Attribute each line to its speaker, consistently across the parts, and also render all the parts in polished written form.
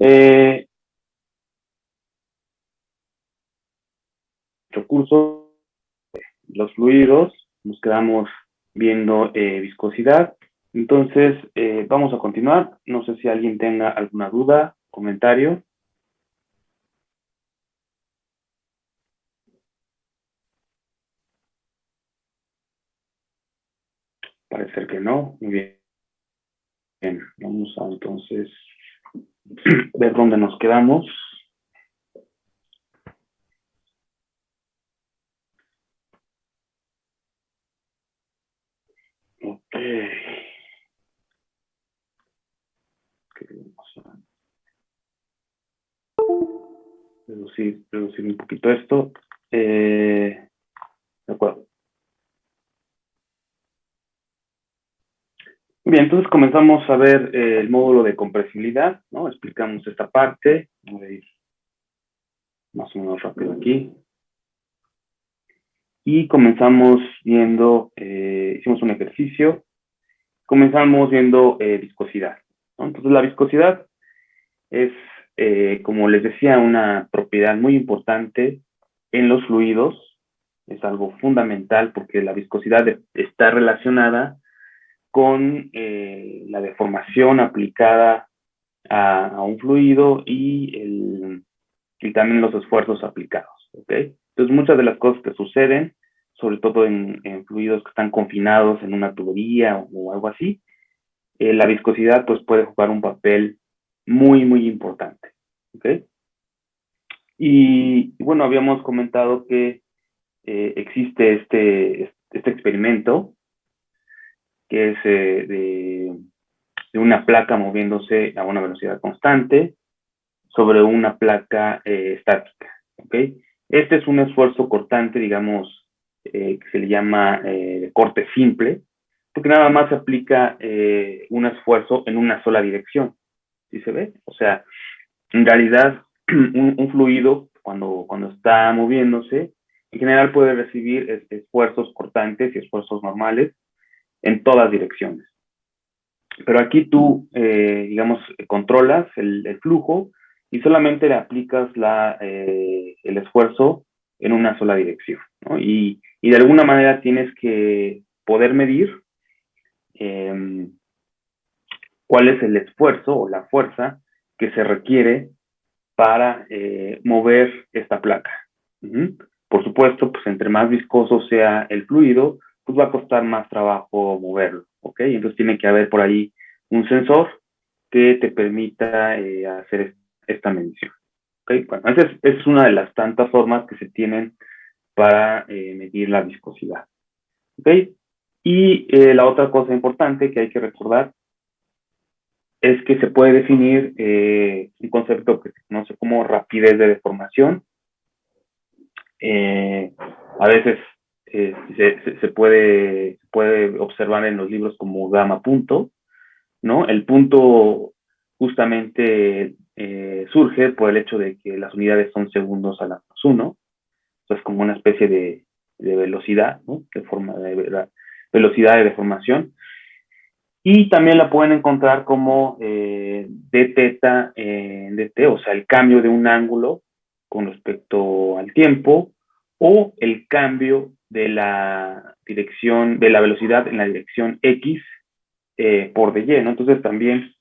Speaker 1: Eh, Nuestro curso, los fluidos, nos quedamos viendo viscosidad. Entonces, vamos a continuar. No sé si alguien tenga alguna duda, comentario. Parece que no. Muy bien. Bien, vamos a entonces ver dónde nos quedamos. Ok. Reducir un poquito esto. De acuerdo. Bien, entonces comenzamos a ver el módulo de compresibilidad, ¿no? Explicamos esta parte. Voy a ir más o menos rápido aquí. Y comenzamos viendo, hicimos un ejercicio, comenzamos viendo viscosidad, ¿no? Entonces la viscosidad es, como les decía, una propiedad muy importante en los fluidos, es algo fundamental porque la viscosidad está relacionada con la deformación aplicada un fluido y también los esfuerzos aplicados, ¿ok? Entonces muchas de las cosas que suceden, sobre todo en fluidos que están confinados en una tubería o algo así, la viscosidad pues puede jugar un papel muy, muy importante, ¿ok? Y bueno, habíamos comentado que existe este experimento que es de una placa moviéndose a una velocidad constante sobre una placa estática, ¿ok? Este es un esfuerzo cortante, digamos, que se le llama de corte simple, porque nada más se aplica un esfuerzo en una sola dirección, ¿sí se ve? O sea, en realidad, un fluido, cuando está moviéndose, en general puede recibir esfuerzos cortantes y esfuerzos normales en todas direcciones. Pero aquí tú, digamos, controlas el flujo y solamente le aplicas el esfuerzo en una sola dirección, ¿no? Y de alguna manera tienes que poder medir eh, cuál es el esfuerzo o la fuerza que se requiere para mover esta placa. Por supuesto, pues entre más viscoso sea el fluido, pues va a costar más trabajo moverlo, ¿ok? Entonces tiene que haber por ahí un sensor que te permita hacer esta medición, ¿ok? Bueno, esa es una de las tantas formas que se tienen para medir la viscosidad, ¿ok? Y la otra cosa importante que hay que recordar es que se puede definir un concepto que se conoce como rapidez de deformación. Eh, a veces puede observar en los libros como gamma punto, ¿no? El punto justamente surge por el hecho de que las unidades son segundos a la menos uno, entonces como una especie de velocidad, ¿no? De velocidad de deformación. Y también la pueden encontrar como d teta en dt, o sea, el cambio de un ángulo con respecto al tiempo o el cambio de la dirección, de la velocidad en la dirección x por dy, ¿no? Entonces también,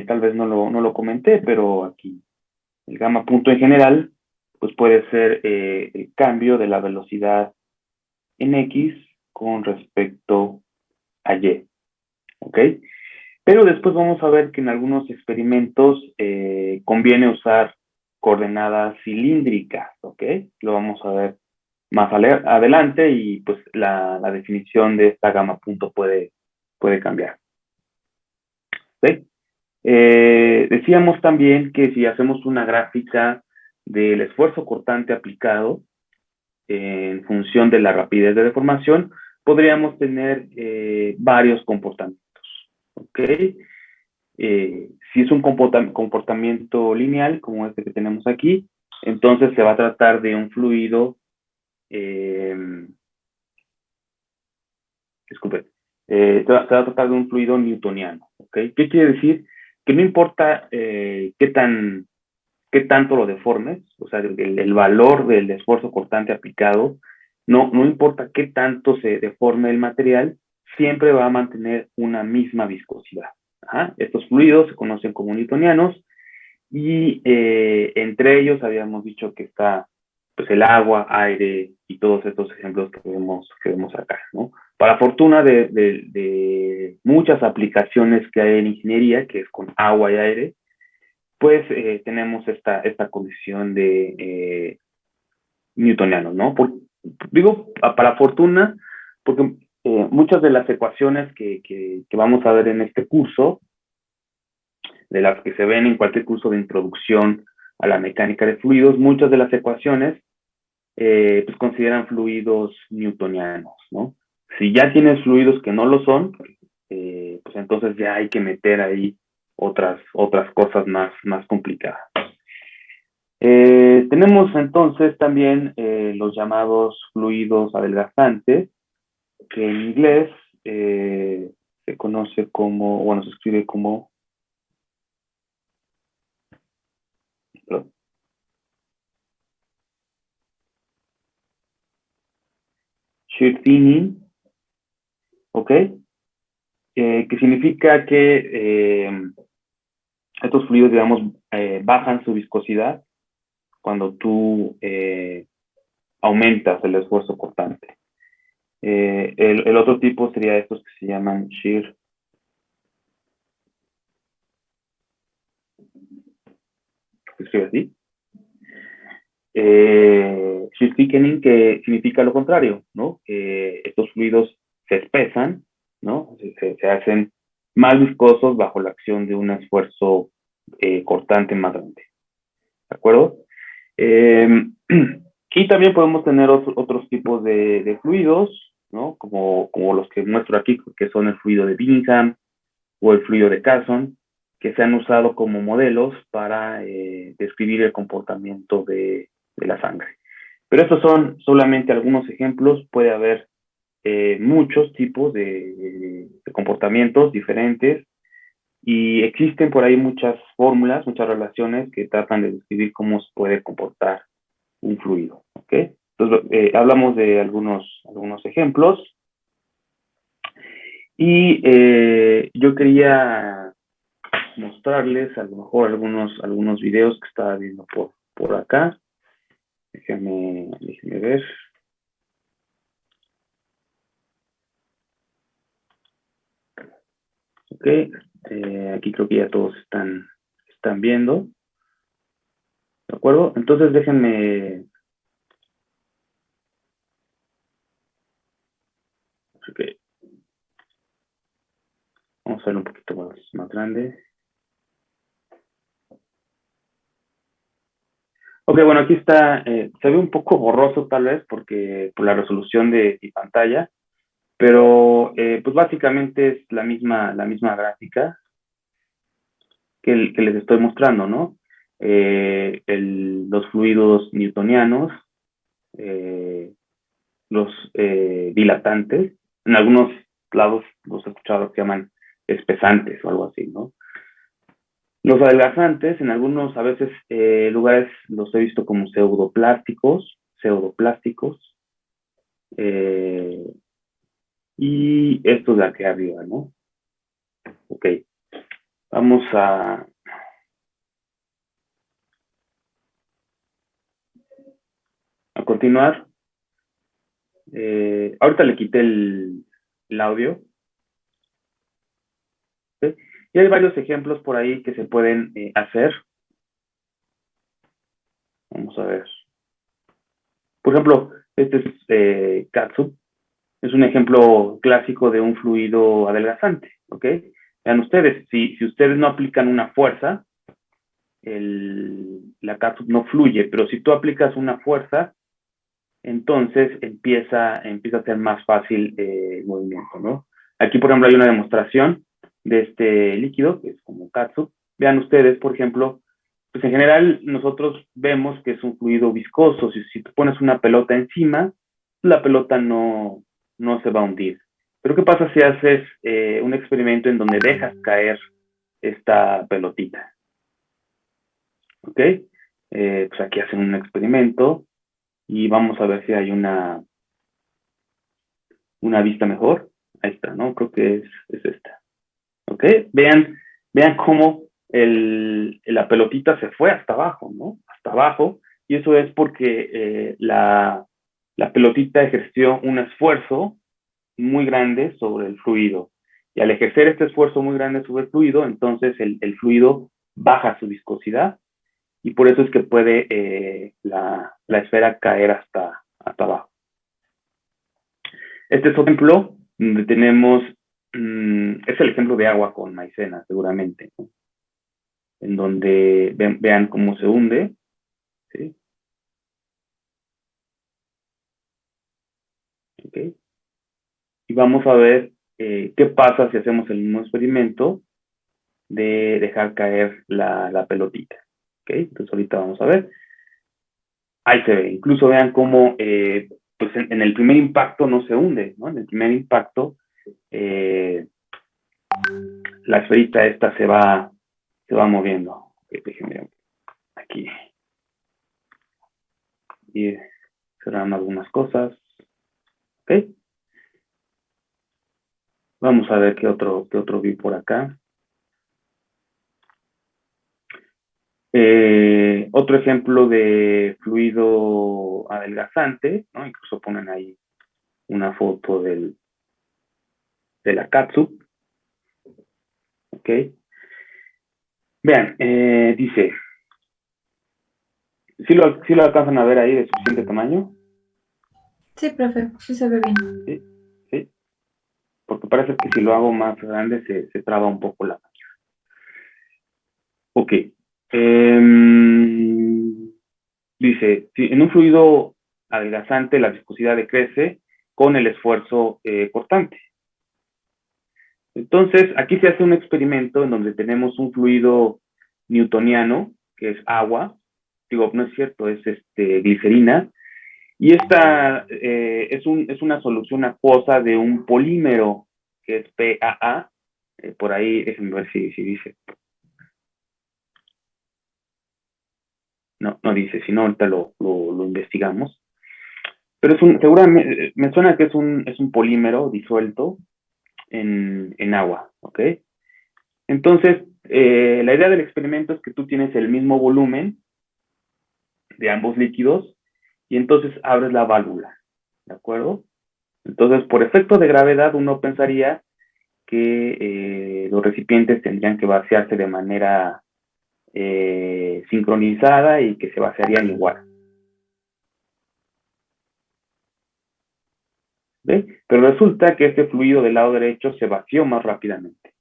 Speaker 1: tal vez no lo comenté, pero aquí el gamma punto en general, pues puede ser el cambio de la velocidad en x con respecto a y, ¿ok? Pero después vamos a ver que en algunos experimentos conviene usar coordenadas cilíndricas, ¿ok? Lo vamos a ver más adelante y pues la definición de esta gamma punto puede cambiar, ¿ok? Decíamos también que si hacemos una gráfica del esfuerzo cortante aplicado en función de la rapidez de deformación, podríamos tener varios comportamientos, ¿ok? Si es un comportamiento lineal, como este que tenemos aquí, entonces se va a tratar de un fluido, eh, disculpe, se va a tratar de un fluido newtoniano, ¿ok? ¿Qué quiere decir? que no importa qué tanto lo deformes, o sea, el valor del esfuerzo cortante aplicado, no importa qué tanto se deforme el material, siempre va a mantener una misma viscosidad. Ajá. Estos fluidos se conocen como newtonianos y entre ellos habíamos dicho que está pues, el agua, aire y todos estos ejemplos que vemos acá, ¿no? Para fortuna de muchas aplicaciones que hay en ingeniería, que es con agua y aire, pues tenemos esta condición de newtoniano, ¿no? Digo, para fortuna, porque muchas de las ecuaciones que vamos a ver en este curso, de las que se ven en cualquier curso de introducción a la mecánica de fluidos, muchas de las ecuaciones pues consideran fluidos newtonianos, ¿no? Si ya tienes fluidos que no lo son, pues entonces ya hay que meter ahí otras cosas más complicadas. Tenemos entonces también los llamados fluidos adelgazantes, que en inglés se conoce como, bueno, se escribe como shear thinning, ¿ok? Que significa que estos fluidos, digamos, bajan su viscosidad cuando tú aumentas el esfuerzo cortante. El otro tipo sería estos que se llaman shear. ¿Se escribe así? Shear thickening, que significa lo contrario, ¿no? Estos fluidos se espesan, ¿no? Se hacen más viscosos bajo la acción de un esfuerzo cortante más grande. ¿De acuerdo? Y también podemos tener otros tipos de fluidos, ¿no? Como los que muestro aquí, que son el fluido de Bingham o el fluido de Carson, que se han usado como modelos para describir el comportamiento de la sangre. Pero estos son solamente algunos ejemplos, puede haber muchos tipos de comportamientos diferentes y existen por ahí muchas fórmulas, muchas relaciones que tratan de describir cómo se puede comportar un fluido, ¿ok? Entonces, hablamos de algunos ejemplos y yo quería mostrarles a lo mejor algunos videos que estaba viendo por acá. Déjenme ver. Ok, aquí creo que ya todos están viendo. ¿De acuerdo? Entonces déjenme. Ok, vamos a hacerlo un poquito más grande. Ok, bueno, aquí está, se ve un poco borroso tal vez por la resolución de mi pantalla, pero pues básicamente es la misma gráfica que les estoy mostrando, ¿no? Los fluidos newtonianos, los dilatantes, en algunos lados los he escuchado que se llaman espesantes o algo así, ¿no? Los adelgazantes, en algunos a veces lugares los he visto como pseudoplásticos, eh, y estos de aquí arriba, ¿no? Ok, vamos a continuar. Ahorita le quité el audio. ¿Sí? Y hay varios ejemplos por ahí que se pueden hacer. Vamos a ver. Por ejemplo, este es catsup. Es un ejemplo clásico de un fluido adelgazante, ¿ok? Vean ustedes, si ustedes no aplican una fuerza, la catsup no fluye, pero si tú aplicas una fuerza, entonces empieza a ser más fácil el movimiento, ¿no? Aquí, por ejemplo, hay una demostración de este líquido, que es como catsup. Vean ustedes, por ejemplo, pues en general nosotros vemos que es un fluido viscoso. Si tú pones una pelota encima, la pelota no se va a hundir. Pero ¿qué pasa si haces un experimento en donde dejas caer esta pelotita. ¿Ok? Pues aquí hacen un experimento y vamos a ver si hay una vista mejor. Ahí está, ¿no? Creo que es esta. ¿Ok? Vean cómo la pelotita se fue hasta abajo, ¿no? Hasta abajo. Y eso es porque la pelotita ejerció un esfuerzo muy grande sobre el fluido. Y al ejercer este esfuerzo muy grande sobre el fluido, entonces el fluido baja su viscosidad y por eso es que puede la esfera caer hasta abajo. Este es otro ejemplo donde tenemos, es el ejemplo de agua con maicena, seguramente, ¿no? En donde vean cómo se hunde, ¿sí? ¿Okay? Y vamos a ver qué pasa si hacemos el mismo experimento de dejar caer la pelotita. ¿Okay? Entonces ahorita vamos a ver. Ahí se ve. Incluso vean cómo pues en el primer impacto no se hunde, ¿no? En el primer impacto la esferita esta se va moviendo. Okay, déjenme aquí y cerrando algunas cosas. ¿Ok? Vamos a ver qué otro vi por acá. Otro ejemplo de fluido adelgazante, ¿no? Incluso ponen ahí una foto de la catsup. ¿Ok? Vean, dice, ¿sí lo alcanzan a ver ahí de suficiente tamaño?
Speaker 2: Sí, profe, sí se ve bien.
Speaker 1: Sí, sí, porque parece que si lo hago más grande se traba un poco la máquina. Ok. Dice, si en un fluido adelgazante la viscosidad decrece con el esfuerzo cortante. Entonces, aquí se hace un experimento en donde tenemos un fluido newtoniano, que es agua, digo, no es cierto, es glicerina, y esta es una solución acuosa de un polímero, que es PAA, por ahí, déjenme ver si dice, no dice, si no, ahorita lo investigamos, pero seguramente, me suena que es un polímero disuelto en agua, ¿ok? Entonces, la idea del experimento es que tú tienes el mismo volumen de ambos líquidos y entonces abres la válvula, ¿de acuerdo? Entonces, por efecto de gravedad, uno pensaría que los recipientes tendrían que vaciarse de manera sincronizada y que se vaciarían igual. ¿Ve? Pero resulta que este fluido del lado derecho se vació más rápidamente.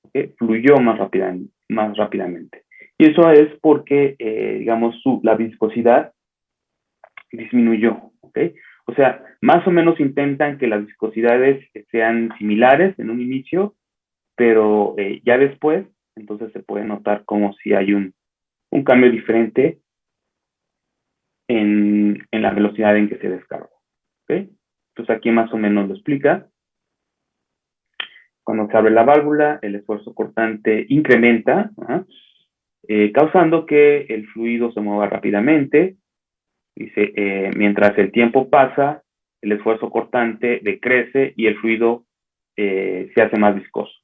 Speaker 1: ¿Okay? Fluyó más rápidamente. Y eso es porque, digamos, la viscosidad disminuyó. ¿Okay? O sea, más o menos intentan que las viscosidades sean similares en un inicio, pero ya después, entonces se puede notar como si hay un cambio diferente en la velocidad en que se descarga. ¿Okay? Entonces aquí más o menos lo explica. Cuando se abre la válvula, el esfuerzo cortante incrementa, causando que el fluido se mueva rápidamente. Dice, mientras el tiempo pasa, el esfuerzo cortante decrece y el fluido se hace más viscoso.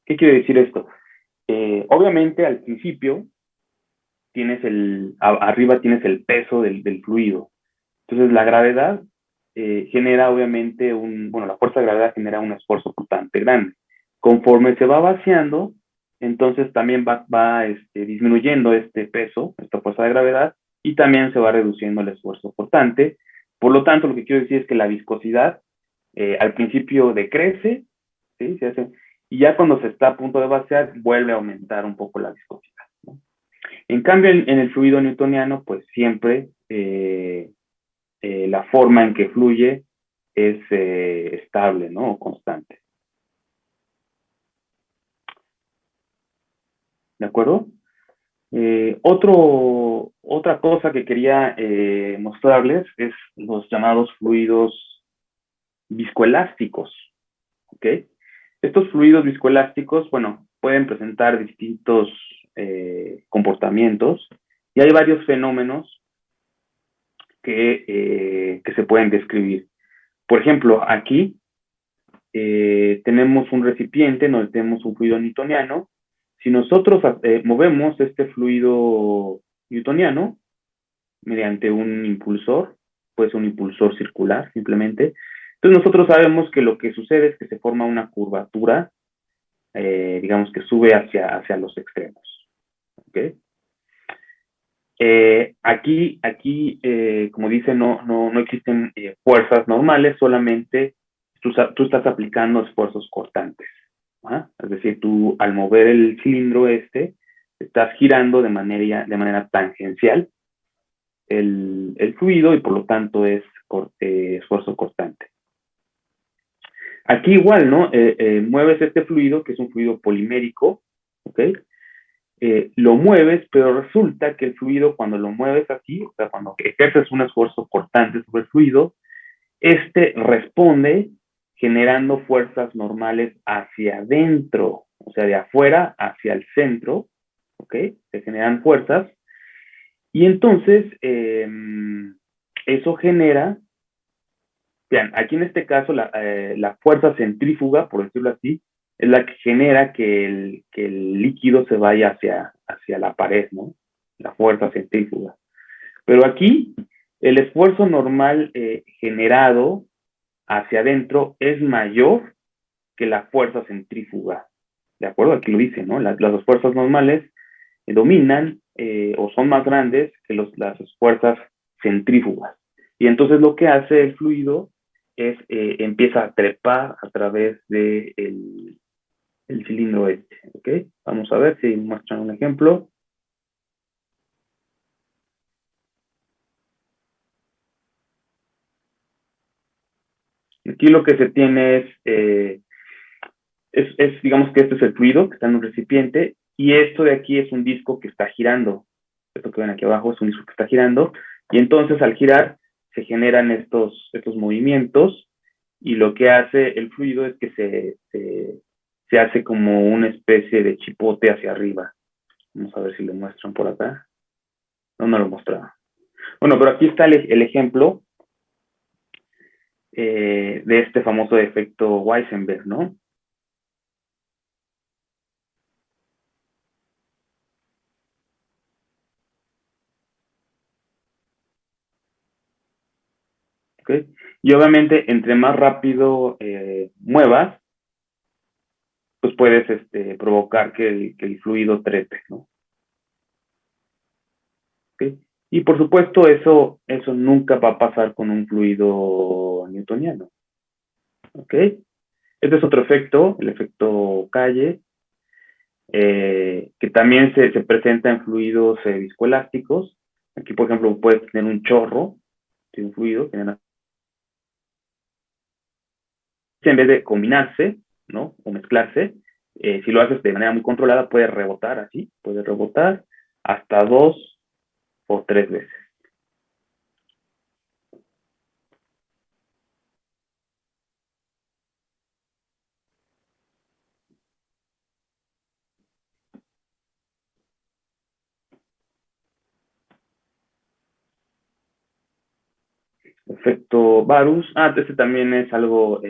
Speaker 1: ¿Qué quiere decir esto? Obviamente al principio arriba tienes el peso del fluido. Entonces la gravedad genera obviamente la fuerza de gravedad genera un esfuerzo cortante grande. Conforme se va vaciando, entonces también va disminuyendo este peso, esta fuerza de gravedad, y también se va reduciendo el esfuerzo cortante. Por lo tanto, lo que quiero decir es que la viscosidad al principio decrece, ¿sí? Se hace, y ya cuando se está a punto de vaciar, vuelve a aumentar un poco la viscosidad, ¿no? En cambio, en el fluido newtoniano, pues siempre la forma en que fluye es estable, ¿no? O constante. ¿De acuerdo? Otra cosa que quería mostrarles es los llamados fluidos viscoelásticos, ¿ok? Estos fluidos viscoelásticos, bueno, pueden presentar distintos comportamientos y hay varios fenómenos que se pueden describir. Por ejemplo, aquí tenemos un recipiente donde tenemos un fluido newtoniano. Si nosotros movemos este fluido newtoniano mediante un impulsor, puede ser un impulsor circular simplemente, entonces nosotros sabemos que lo que sucede es que se forma una curvatura, digamos que sube hacia los extremos. ¿Okay? Aquí como dice, no existen fuerzas normales, solamente tú estás aplicando esfuerzos cortantes. ¿Ah? Es decir, tú al mover el cilindro estás girando de manera tangencial el fluido y por lo tanto es esfuerzo cortante. Aquí igual, ¿no? Mueves este fluido, que es un fluido polimérico, ¿ok? Lo mueves, pero resulta que el fluido, cuando lo mueves así, o sea, cuando ejerces un esfuerzo cortante sobre el fluido, responde generando fuerzas normales hacia adentro, o sea, de afuera hacia el centro, ¿ok? Se generan fuerzas, y entonces eso genera, vean, aquí en este caso la fuerza centrífuga, por decirlo así, es la que genera que el líquido se vaya hacia la pared, ¿no? La fuerza centrífuga. Pero aquí, el esfuerzo normal generado hacia adentro es mayor que la fuerza centrífuga. ¿De acuerdo? Aquí lo dice, ¿no? Las dos fuerzas normales dominan o son más grandes que las fuerzas centrífugas. Y entonces lo que hace el fluido es empieza a trepar a través del el cilindro ¿ok? Vamos a ver si muestran un ejemplo. Aquí lo que se tiene digamos que este es el fluido que está en un recipiente y esto de aquí es un disco que está girando. Esto que ven aquí abajo es un disco que está girando y entonces al girar se generan estos movimientos y lo que hace el fluido es que se hace como una especie de chipote hacia arriba. Vamos a ver si lo muestran por acá. No lo mostraba. Bueno, pero aquí está el ejemplo de este famoso efecto Weisenberg, ¿no? ¿Okay? Y obviamente, entre más rápido muevas, pues puedes provocar que el fluido trepe, ¿no? ¿Okay? Y por supuesto, eso nunca va a pasar con un fluido newtoniano. ¿Ok? Este es otro efecto, el efecto Calle, que también se presenta en fluidos viscoelásticos. Aquí, por ejemplo, puedes tener un chorro de un fluido, en vez de combinarse, ¿no? O mezclarse, si lo haces de manera muy controlada, puede rebotar así, puede rebotar hasta 2 o 3 veces. Efecto Varus. Este también es algo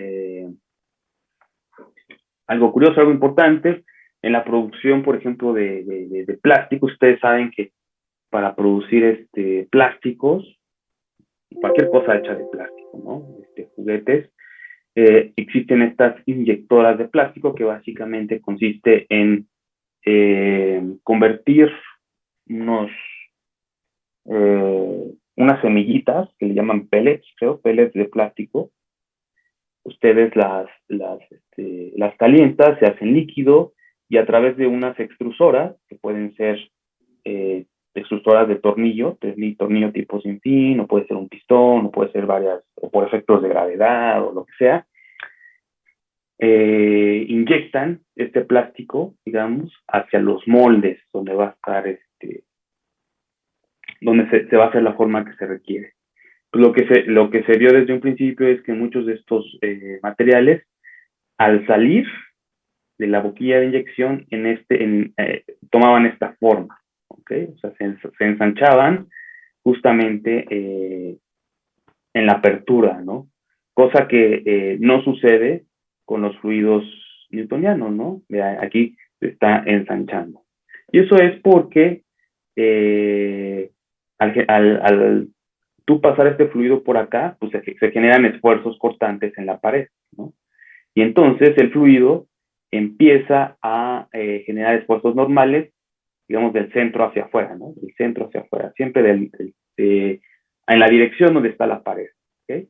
Speaker 1: curioso, algo importante. En la producción, por ejemplo, de plástico, ustedes saben que para producir plásticos, cualquier cosa hecha de plástico, ¿no? Juguetes, existen estas inyectoras de plástico que básicamente consiste en convertir unas semillitas que le llaman pellets, creo, pellets de plástico. Ustedes las calientan, se hacen líquido y a través de unas extrusoras, que pueden ser extrusoras de tornillo tipo sin fin, o puede ser un pistón, o puede ser varias, o por efectos de gravedad, o lo que sea, inyectan este plástico, digamos, hacia los moldes donde va a estar, donde se va a hacer la forma que se requiere. Pues lo que se vio desde un principio es que muchos de estos materiales, al salir de la boquilla de inyección tomaban esta forma, ¿ok? O sea, se ensanchaban justamente en la apertura, ¿no? Cosa que no sucede con los fluidos newtonianos, ¿no? Vean, aquí se está ensanchando. Y eso es porque al tú pasar este fluido por acá, pues se generan esfuerzos cortantes en la pared, ¿no? Y entonces el fluido empieza a generar esfuerzos normales, digamos, del centro hacia afuera, ¿no? Del centro hacia afuera, siempre en la dirección donde está la pared, ¿ok?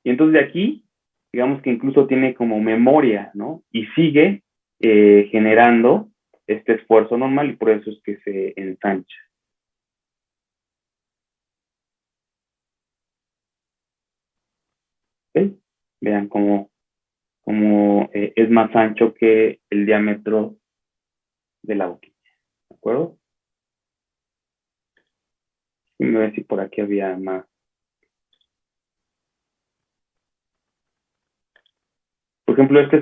Speaker 1: Y entonces de aquí, digamos que incluso tiene como memoria, ¿no? Y sigue generando este esfuerzo normal y por eso es que se ensancha. ¿Ok? Vean cómo es más ancho que el diámetro de la boquilla, ¿de acuerdo? Y me voy a ver si por aquí había más. Por ejemplo, este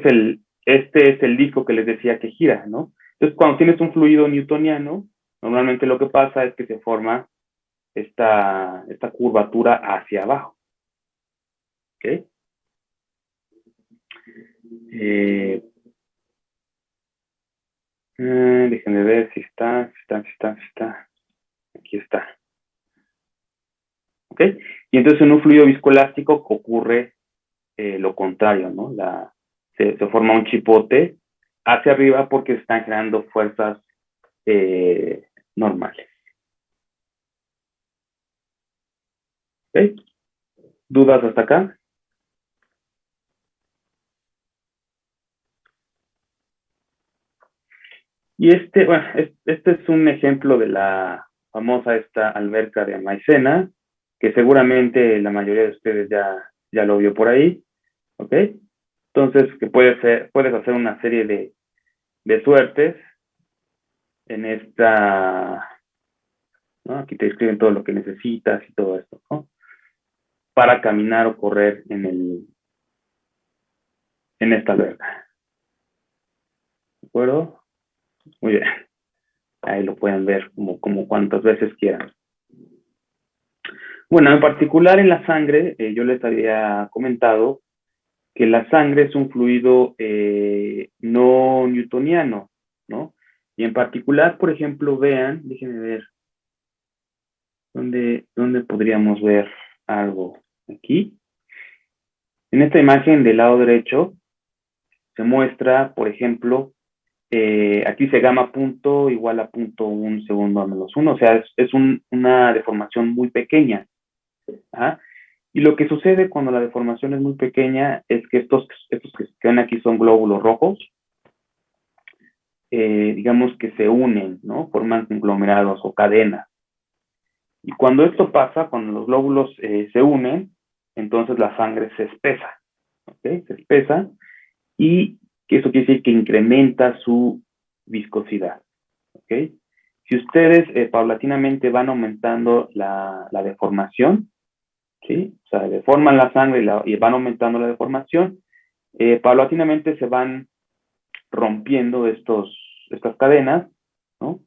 Speaker 1: es el disco que les decía que gira, ¿no? Entonces, cuando tienes un fluido newtoniano, normalmente lo que pasa es que se forma esta curvatura hacia abajo, ¿ok? Eh, déjenme ver si está. Aquí está, ¿ok? Y entonces en un fluido viscoelástico ocurre lo contrario, ¿no? Se forma un chipote hacia arriba porque se están generando fuerzas normales. ¿Ok? ¿Dudas hasta acá? Y bueno, este es un ejemplo de la famosa esta alberca de maicena, que seguramente la mayoría de ustedes ya lo vio por ahí, ¿ok? Entonces, que puedes hacer una serie de suertes en ¿no? Aquí te describen todo lo que necesitas y todo esto, ¿no? Para caminar o correr en esta alberca, ¿de acuerdo? Muy bien, ahí lo pueden ver como cuantas veces quieran. Bueno, en particular en la sangre, yo les había comentado que la sangre es un fluido no newtoniano, ¿no? Y en particular, por ejemplo, vean, déjenme ver, ¿dónde podríamos ver algo? Aquí. En esta imagen del lado derecho se muestra, por ejemplo, aquí se gamma punto igual a punto un segundo a menos uno, o sea, es una deformación muy pequeña. ¿Ah? Y lo que sucede cuando la deformación es muy pequeña es que estos que se ven aquí son glóbulos rojos, digamos que se unen, ¿no? Forman conglomerados o cadenas. Y cuando esto pasa, cuando los glóbulos se unen, entonces la sangre se espesa, ¿ok? Se espesa y que eso quiere decir que incrementa su viscosidad, ¿ok? Si ustedes paulatinamente van aumentando la deformación, ¿sí? O sea, deforman la sangre y van aumentando la deformación, paulatinamente se van rompiendo estas cadenas, ¿no?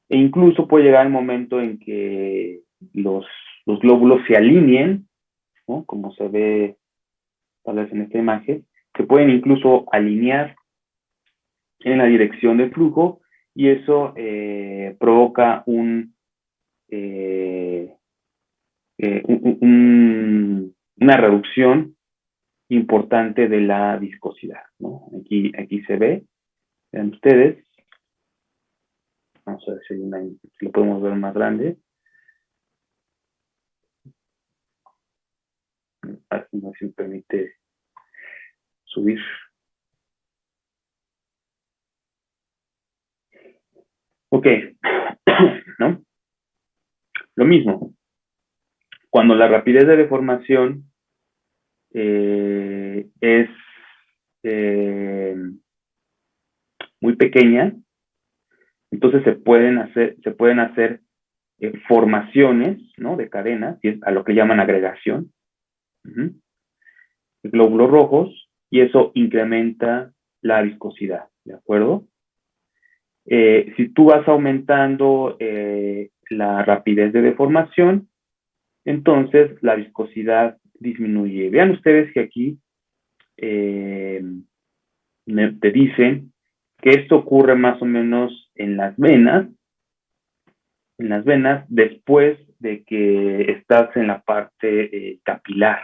Speaker 1: E incluso puede llegar el momento en que los glóbulos se alineen, ¿no? Como se ve tal vez en esta imagen, se pueden incluso alinear en la dirección del flujo y eso provoca una reducción importante de la viscosidad, ¿no? Aquí se ve, vean ustedes, vamos a ver si lo podemos ver más grande. Así no se permite subir. Ok, ¿no? Lo mismo, cuando la rapidez de deformación es eh, muy pequeña, entonces se pueden hacer formaciones, ¿no? De cadenas, y es a lo que llaman agregación, de glóbulos rojos, y eso incrementa la viscosidad, ¿de acuerdo? Si tú vas aumentando la rapidez de deformación, entonces la viscosidad disminuye. Vean ustedes que aquí te dicen que esto ocurre más o menos en las venas después de que estás en la parte capilar,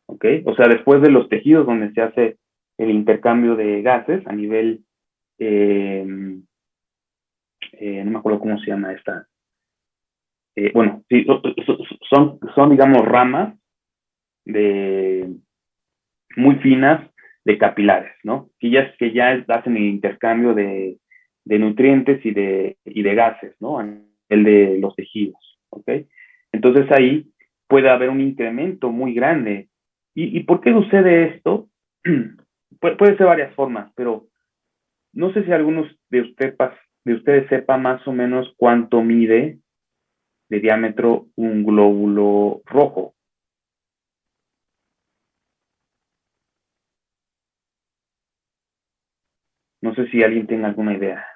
Speaker 1: ¿ok? O sea, después de los tejidos donde se hace el intercambio de gases a nivel, eh, no me acuerdo cómo se llama esta, bueno, sí, son, digamos, ramas de muy finas de capilares, ¿no? Que ya hacen el intercambio de nutrientes y de gases, ¿no? A nivel de los tejidos, ¿ok? Entonces ahí puede haber un incremento muy grande. ¿Y por qué sucede esto? Puede ser varias formas, pero no sé si algunos de ustedes sepa más o menos cuánto mide de diámetro un glóbulo rojo. No sé si alguien tenga alguna idea.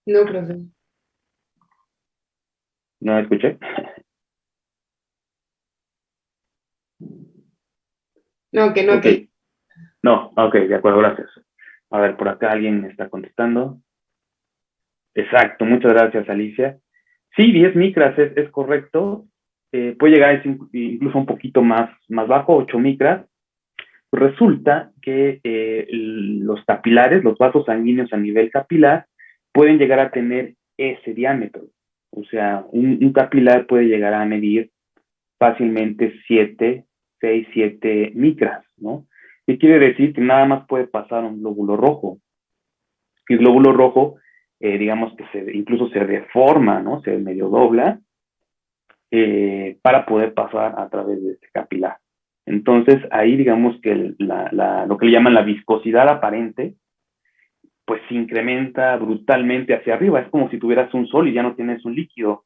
Speaker 3: No, profe.
Speaker 1: ¿No me escuché?
Speaker 3: No, que no,
Speaker 1: Ok.
Speaker 3: que
Speaker 1: No, ok, de acuerdo, gracias. A ver, por acá alguien me está contestando. Exacto, muchas gracias, Alicia. Sí, 10 micras es correcto. Puede llegar a ser incluso un poquito más bajo, 8 micras. Resulta que los capilares, los vasos sanguíneos a nivel capilar, pueden llegar a tener ese diámetro. O sea, un capilar puede llegar a medir fácilmente 7, 6, 7 micras, ¿no? ¿Qué quiere decir? Que nada más puede pasar un glóbulo rojo. Y el glóbulo rojo, digamos que incluso se deforma, ¿no? Se medio dobla para poder pasar a través de este capilar. Entonces, ahí digamos que lo que le llaman la viscosidad aparente, pues se incrementa brutalmente hacia arriba. Es como si tuvieras un sólido y ya no tienes un líquido,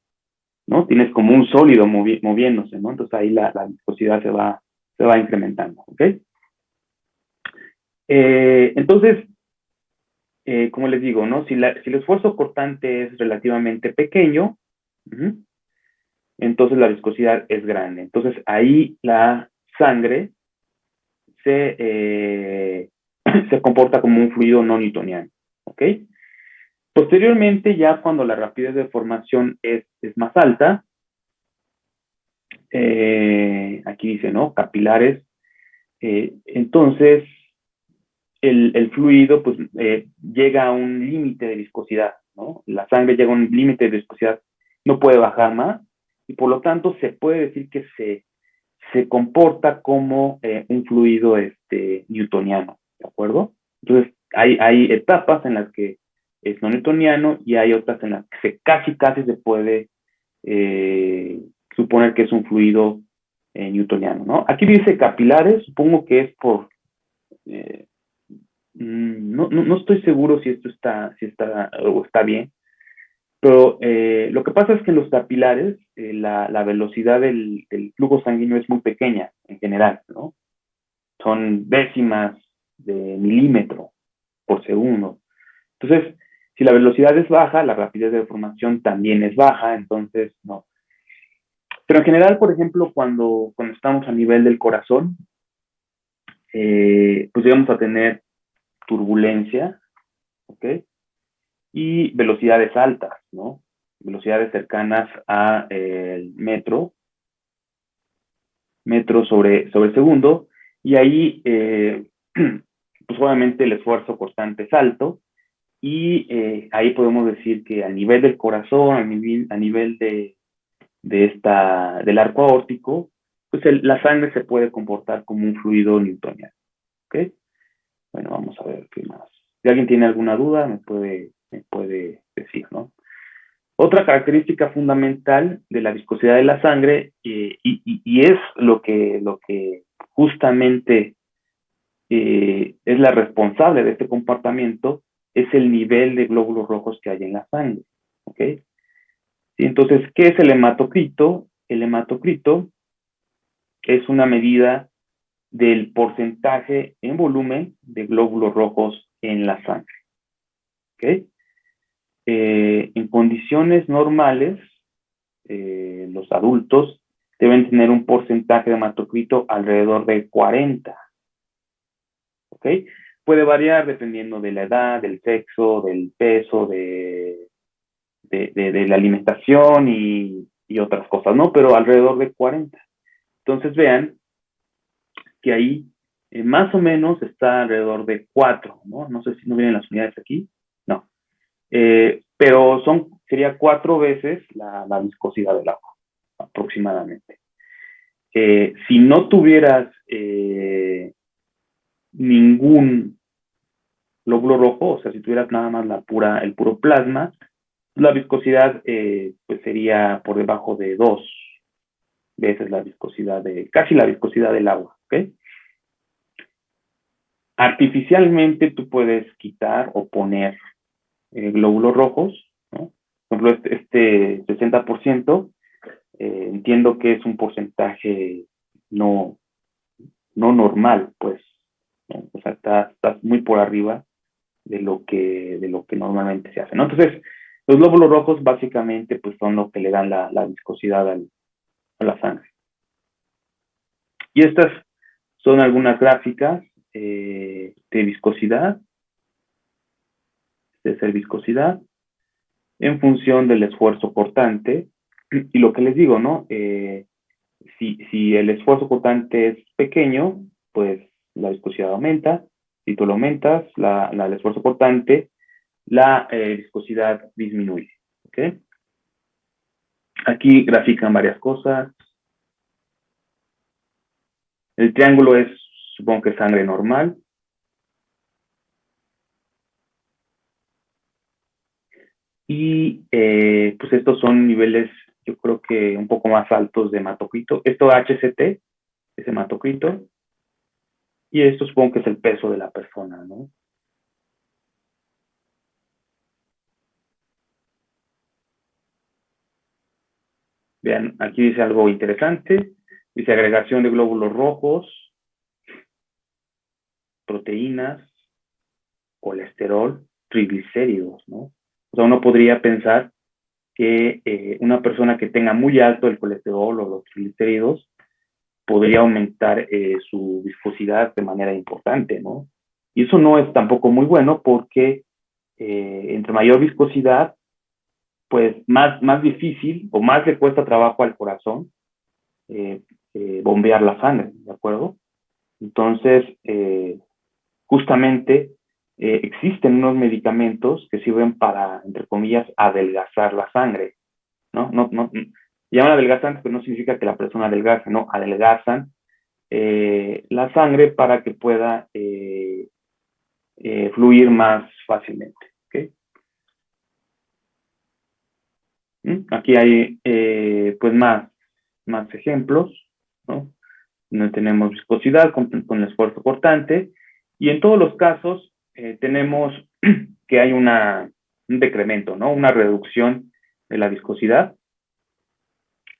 Speaker 1: ¿no? Tienes como un sólido moviéndose, ¿no? Entonces ahí la viscosidad se va incrementando, ¿ok? Entonces, como les digo, ¿no? Si el esfuerzo cortante es relativamente pequeño, entonces la viscosidad es grande. Entonces ahí la sangre se, se comporta como un fluido no newtoniano, ¿ok? Posteriormente, ya cuando la rapidez de formación es más alta, aquí dice, ¿no? Capilares, entonces el fluido pues llega a un límite de viscosidad, ¿no? La sangre llega a un límite de viscosidad, no puede bajar más, y por lo tanto se puede decir que se comporta como un fluido newtoniano, ¿de acuerdo? Entonces, hay etapas en las que es no newtoniano y hay otras en las que casi se puede suponer que es un fluido newtoniano, ¿no? Aquí dice capilares, supongo que es por eh, no estoy seguro si está o está bien, pero lo que pasa es que en los capilares la velocidad del flujo sanguíneo es muy pequeña en general, ¿no? Son décimas de milímetro por segundo. Entonces, si la velocidad es baja, la rapidez de deformación también es baja, entonces no. Pero en general, por ejemplo, cuando estamos a nivel del corazón, pues llegamos a tener turbulencia, ¿ok? Y velocidades altas, ¿no? Velocidades cercanas a el metro sobre segundo, y ahí, pues obviamente el esfuerzo constante es alto, y ahí podemos decir que a nivel del corazón, a nivel del arco aórtico, pues la sangre se puede comportar como un fluido newtoniano, ¿ok? Bueno, vamos a ver qué más. Si alguien tiene alguna duda, me puede decir, ¿no? Otra característica fundamental de la viscosidad de la sangre, y es lo que justamente es la responsable de este comportamiento, es el nivel de glóbulos rojos que hay en la sangre. ¿Ok? ¿Sí? Entonces, ¿qué es el hematocrito? El hematocrito es una medida del porcentaje en volumen de glóbulos rojos en la sangre. ¿Okay? En condiciones normales, los adultos deben tener un porcentaje de hematocrito alrededor de 40. ¿Ok? Puede variar dependiendo de la edad, del sexo, del peso, de la alimentación y otras cosas, ¿no? Pero alrededor de 40. Entonces vean que ahí más o menos está alrededor de 4, ¿no? No sé si no vienen las unidades aquí. No. Pero sería 4 veces la viscosidad del agua, aproximadamente. Si no tuvieras ningún glóbulo rojo, o sea, si tuvieras nada más el puro plasma, la viscosidad pues sería por debajo de 2 veces la viscosidad casi la viscosidad del agua, ¿ok? Artificialmente tú puedes quitar o poner glóbulos rojos, ¿no? Por ejemplo, este 60%, entiendo que es un porcentaje no normal, pues, ¿no? O sea, estás muy por arriba de lo que normalmente se hace, ¿no? Entonces, los glóbulos rojos básicamente pues son lo que le dan la viscosidad a la sangre. Y estas son algunas gráficas de viscosidad, de ser viscosidad, en función del esfuerzo cortante. Y lo que les digo, ¿no? Si el esfuerzo cortante es pequeño, pues la viscosidad aumenta. Si tú lo aumentas, el esfuerzo cortante, la viscosidad disminuye. ¿Okay? Aquí grafican varias cosas. El triángulo es, supongo que sangre normal. Y pues estos son niveles, yo creo que un poco más altos de hematocrito. Esto HCT es hematocrito. Y esto supongo que es el peso de la persona, ¿no? Vean, aquí dice algo interesante. Dice agregación de glóbulos rojos, proteínas, colesterol, triglicéridos, ¿no? O sea, uno podría pensar que una persona que tenga muy alto el colesterol o los triglicéridos podría aumentar su viscosidad de manera importante, ¿no? Y eso no es tampoco muy bueno porque entre mayor viscosidad, pues más difícil o más le cuesta trabajo al corazón bombear la sangre, ¿de acuerdo? Entonces, justamente existen unos medicamentos que sirven para, entre comillas, adelgazar la sangre, ¿no? Llaman adelgazantes, pero no significa que la persona adelgace, no, adelgazan la sangre para que pueda fluir más fácilmente. ¿Okay? Aquí hay pues más ejemplos, ¿no? No tenemos viscosidad con el esfuerzo cortante y en todos los casos tenemos que hay un decremento, ¿no? Una reducción de la viscosidad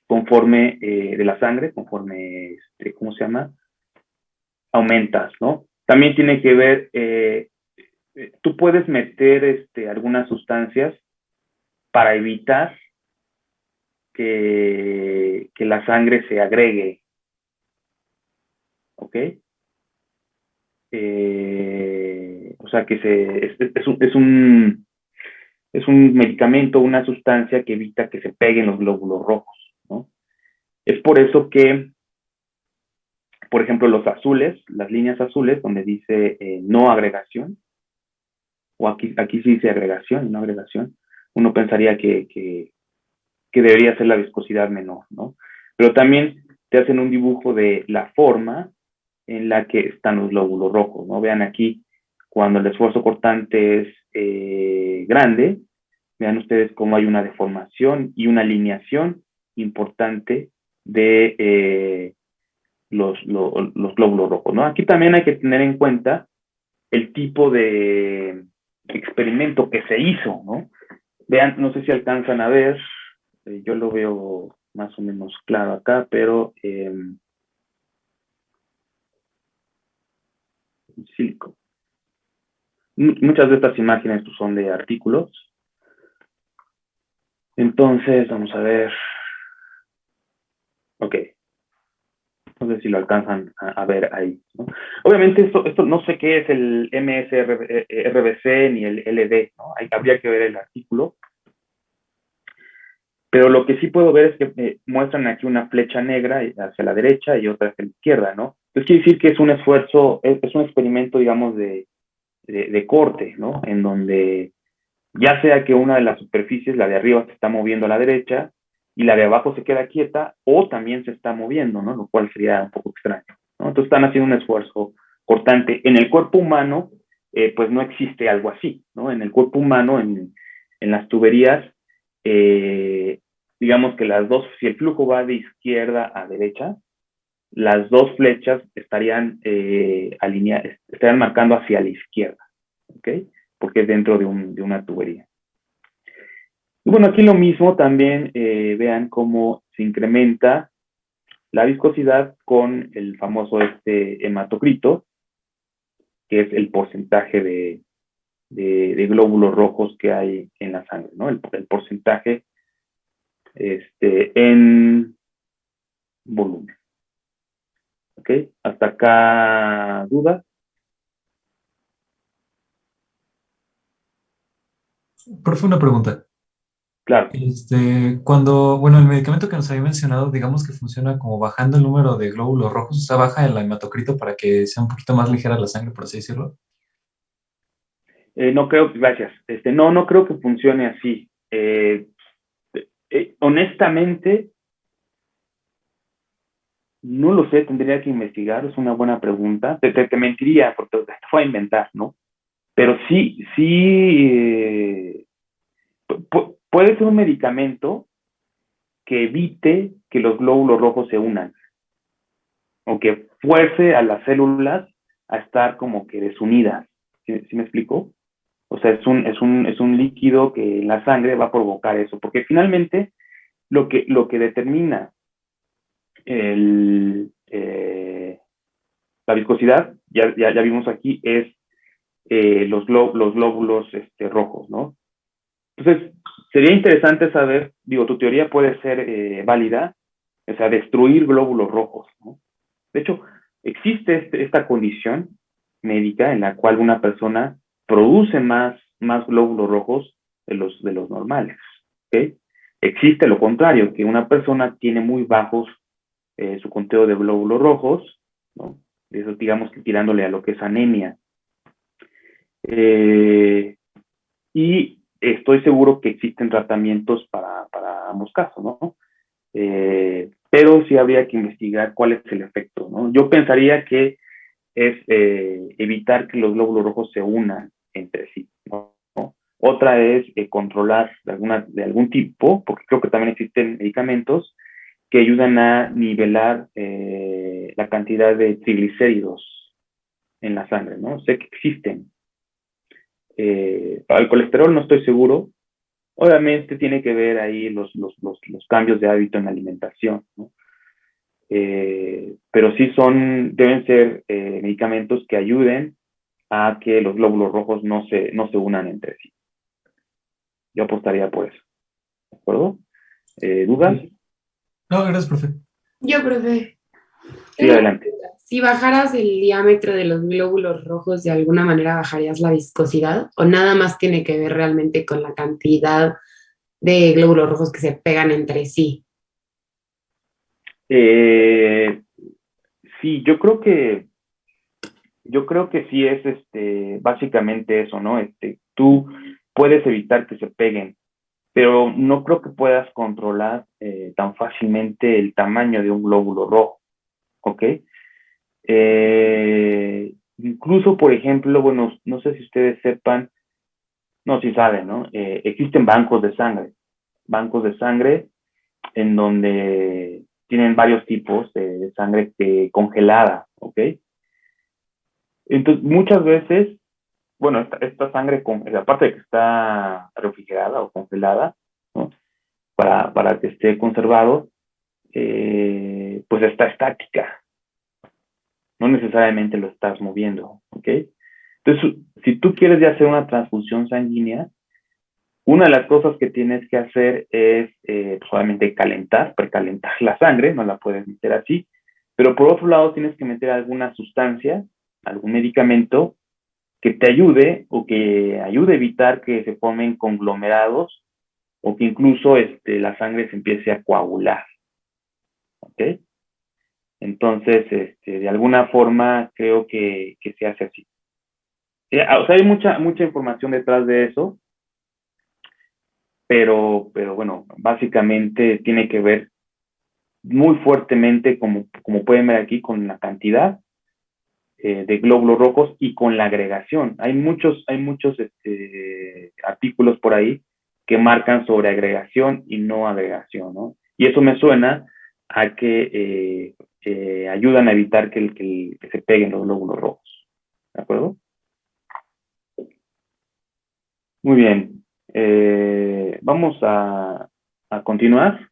Speaker 1: conforme de la sangre, conforme, ¿cómo se llama? Aumentas, ¿no? También tiene que ver, tú puedes meter algunas sustancias para evitar que la sangre se agregue, ¿ok? O sea que es un medicamento, una sustancia que evita que se peguen los glóbulos rojos, ¿no? Es por eso que, por ejemplo, los azules, las líneas azules, donde dice no agregación, o aquí sí dice agregación, no agregación, uno pensaría que debería ser la viscosidad menor, ¿no? Pero también te hacen un dibujo de la forma en la que están los glóbulos rojos, ¿no? Vean aquí, cuando el esfuerzo cortante es grande, vean ustedes cómo hay una deformación y una alineación importante de los glóbulos rojos, ¿no? Aquí también hay que tener en cuenta el tipo de experimento que se hizo, ¿no? Vean, no sé si alcanzan a ver, yo lo veo más o menos claro acá, pero sílico. Muchas de estas imágenes pues, son de artículos. Entonces, vamos a ver. Ok. No sé si lo alcanzan a ver ahí, ¿no? Obviamente esto no sé qué es el MSRBC ni el LD, ¿no? Habría que ver el artículo. Pero lo que sí puedo ver es que muestran aquí una flecha negra hacia la derecha y otra hacia la izquierda, ¿no? Entonces quiere decir que es un esfuerzo, es un experimento, digamos, de corte, ¿no? En donde ya sea que una de las superficies, la de arriba, se está moviendo a la derecha y la de abajo se queda quieta, o también se está moviendo, ¿no? Lo cual sería un poco extraño, ¿no? Entonces están haciendo un esfuerzo cortante. En el cuerpo humano, pues no existe algo así, ¿no? En el cuerpo humano, en las tuberías, digamos que las dos, si el flujo va de izquierda a derecha, las dos flechas estarían alineadas, estarían marcando hacia la izquierda, ¿ok? Porque es dentro de una tubería. Y bueno, aquí lo mismo también, vean cómo se incrementa la viscosidad con el famoso hematocrito, que es el porcentaje de glóbulos rojos que hay en la sangre, ¿no? El porcentaje en volumen. ¿Ok? Hasta acá, ¿dudas?
Speaker 3: Profe, una pregunta.
Speaker 1: Claro.
Speaker 3: Cuando, bueno, el medicamento que nos había mencionado, digamos que funciona como bajando el número de glóbulos rojos, o sea, baja el hematocrito para que sea un poquito más ligera la sangre, por así decirlo.
Speaker 1: No creo, gracias. No creo que funcione así. Honestamente, no lo sé, tendría que investigar, es una buena pregunta. Te mentiría porque te fue a inventar, ¿no? Pero sí, puede ser un medicamento que evite que los glóbulos rojos se unan o que fuerce a las células a estar como que desunidas. ¿Sí me explico? O sea, es un líquido que en la sangre va a provocar eso, porque finalmente lo que determina la viscosidad, ya vimos aquí, es los glóbulos rojos, ¿no? Entonces, sería interesante saber, digo, tu teoría puede ser válida, o sea, destruir glóbulos rojos, ¿no? De hecho, existe esta condición médica en la cual una persona produce más glóbulos rojos de los normales, ¿ok? Existe lo contrario, que una persona tiene muy bajos su conteo de glóbulos rojos, ¿no? Eso digamos que tirándole a lo que es anemia. Y estoy seguro que existen tratamientos para ambos casos, ¿no? Pero sí habría que investigar cuál es el efecto, ¿no? Yo pensaría que es evitar que los glóbulos rojos se unan entre sí, ¿no? Otra es controlar de algún tipo, porque creo que también existen medicamentos que ayudan a nivelar la cantidad de triglicéridos en la sangre, ¿no? Sé que existen. Para el colesterol no estoy seguro. Obviamente tiene que ver ahí los cambios de hábito en la alimentación, ¿no? Pero sí deben ser medicamentos que ayuden a que los glóbulos rojos no se unan entre sí. Yo apostaría por eso. ¿De acuerdo? ¿Dudas?
Speaker 3: Ok. No, gracias, profe.
Speaker 2: Yo, profe,
Speaker 1: Sí,
Speaker 2: tengo una
Speaker 1: adelante.
Speaker 2: pregunta. Si bajaras el diámetro de los glóbulos rojos, ¿de alguna manera bajarías la viscosidad? ¿O nada más tiene que ver realmente con la cantidad de glóbulos rojos que se pegan entre sí?
Speaker 1: Eh, sí, yo creo que sí es básicamente eso, ¿no? Tú puedes evitar que se peguen, pero no creo que puedas controlar tan fácilmente el tamaño de un glóbulo rojo, ¿ok? Incluso, por ejemplo, bueno, no sé si ustedes sepan, no, si saben, ¿no? Existen bancos de sangre en donde tienen varios tipos de sangre congelada, ¿ok? Entonces, muchas veces, bueno, esta sangre, aparte de que está refrigerada o congelada, ¿no? Para que esté conservado, pues está estática, no necesariamente lo estás moviendo, ¿ok? Entonces, si tú quieres ya hacer una transfusión sanguínea, una de las cosas que tienes que hacer es solamente precalentar la sangre, no la puedes meter así, pero por otro lado tienes que meter alguna sustancia, algún medicamento que te ayude o que ayude a evitar que se formen conglomerados o que incluso la sangre se empiece a coagular, ¿ok? Entonces, de alguna forma creo que se hace así. O sea, hay mucha información detrás de eso, pero bueno, básicamente tiene que ver muy fuertemente, como pueden ver aquí, con la cantidad de glóbulos rojos y con la agregación. Hay muchos artículos por ahí que marcan sobre agregación y no agregación, ¿no? Y eso me suena a que ayudan a evitar que se peguen los glóbulos rojos. ¿De acuerdo? Muy bien. Vamos a continuar.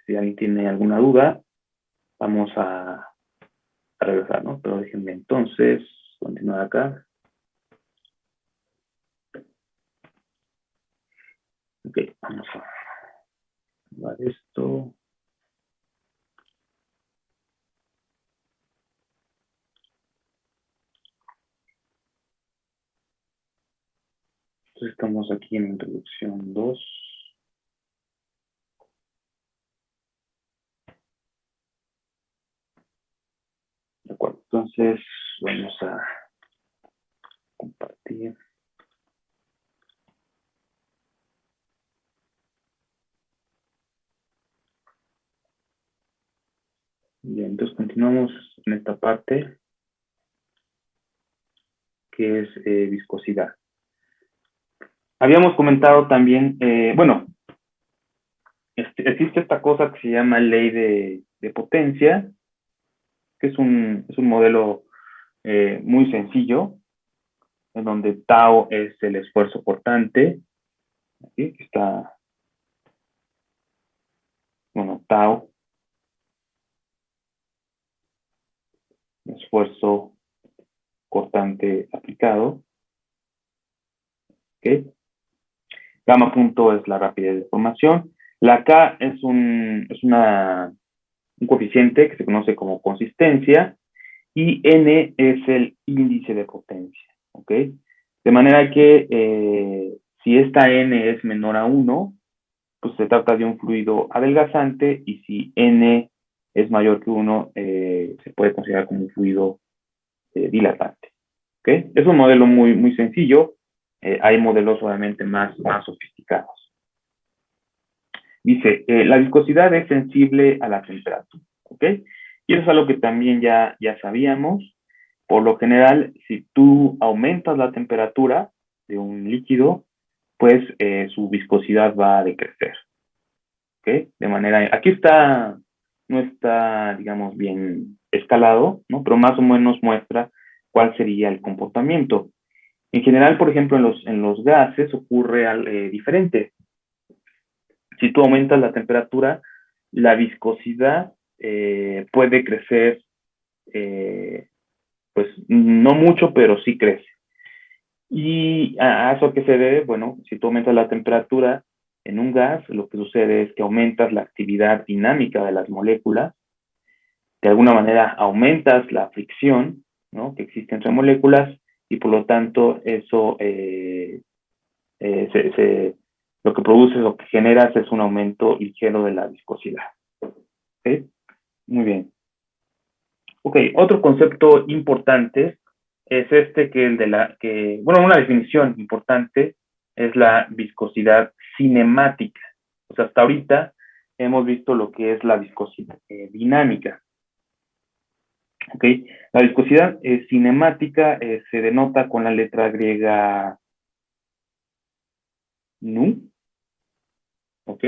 Speaker 1: Si alguien tiene alguna duda, vamos a regresar, ¿no? Pero déjenme entonces continuar acá. Ok, vamos a dar esto. Entonces estamos aquí en introducción 2. De acuerdo, entonces vamos a compartir. Bien, entonces continuamos en esta parte que es viscosidad. Habíamos comentado también, bueno, existe esta cosa que se llama ley de potencia, que es un modelo muy sencillo, en donde tau es el esfuerzo cortante. Aquí está, bueno, tau, esfuerzo cortante aplicado. ¿Okay? Gamma punto es la rapidez de formación. La K es un coeficiente que se conoce como consistencia y N es el índice de potencia. ¿Ok? De manera que si esta N es menor a 1, pues se trata de un fluido adelgazante, y si N es mayor que 1, se puede considerar como un fluido dilatante. ¿Ok? Es un modelo muy sencillo. Hay modelos obviamente más sofisticados. Dice, la viscosidad es sensible a la temperatura. ¿Ok? Y eso es algo que también ya sabíamos. Por lo general, si tú aumentas la temperatura de un líquido, pues su viscosidad va a decrecer. ¿Ok? De manera, aquí no está, digamos, bien escalado, ¿no? Pero más o menos muestra cuál sería el comportamiento. En general, por ejemplo, en los gases ocurre diferente. Si tú aumentas la temperatura, la viscosidad puede crecer, pues no mucho, pero sí crece. ¿Y a eso qué se debe? Bueno, si tú aumentas la temperatura en un gas, lo que sucede es que aumentas la actividad dinámica de las moléculas, de alguna manera aumentas la fricción, ¿no?, que existe entre moléculas, y por lo tanto eso lo que produce, lo que generas es un aumento ligero de la viscosidad. ¿Okay? Muy bien. Ok, otro concepto importante es bueno, una definición importante es la viscosidad cinemática. O sea, hasta ahorita hemos visto lo que es la viscosidad dinámica. Ok, la viscosidad cinemática se denota con la letra griega nu, ok,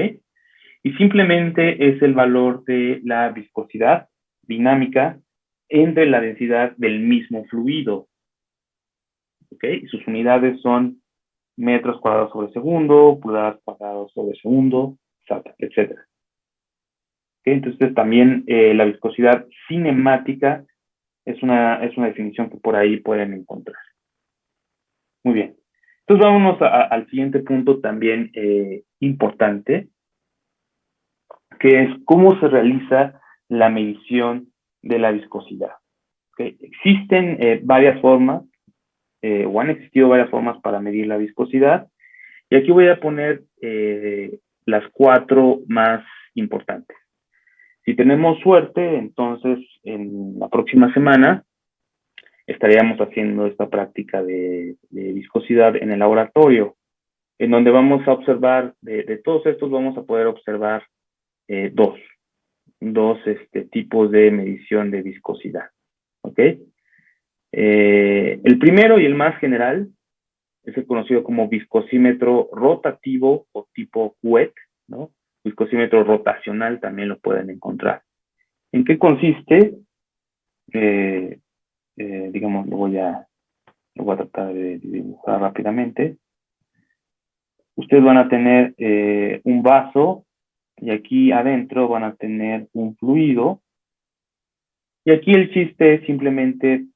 Speaker 1: y simplemente es el valor de la viscosidad dinámica entre la densidad del mismo fluido. ¿Ok? Y sus unidades son metros cuadrados sobre segundo, pulgadas cuadradas sobre segundo, etc. ¿Ok? Entonces también la viscosidad cinemática Es una definición que por ahí pueden encontrar. Muy bien. Entonces vámonos al siguiente punto también importante, que es cómo se realiza la medición de la viscosidad. ¿Okay? Existen varias formas, o han existido varias formas para medir la viscosidad, y aquí voy a poner las 4 más importantes. Si tenemos suerte, entonces en la próxima semana estaríamos haciendo esta práctica de viscosidad en el laboratorio, en donde vamos a observar, de todos estos vamos a poder observar dos tipos de medición de viscosidad. ¿Ok? El primero y el más general es el conocido como viscosímetro rotativo o tipo WET, ¿no? Viscosímetro rotacional también lo pueden encontrar. ¿En qué consiste? Digamos, lo voy a tratar de dibujar rápidamente. Ustedes van a tener un vaso y aquí adentro van a tener un fluido. Y aquí el chiste es simplemente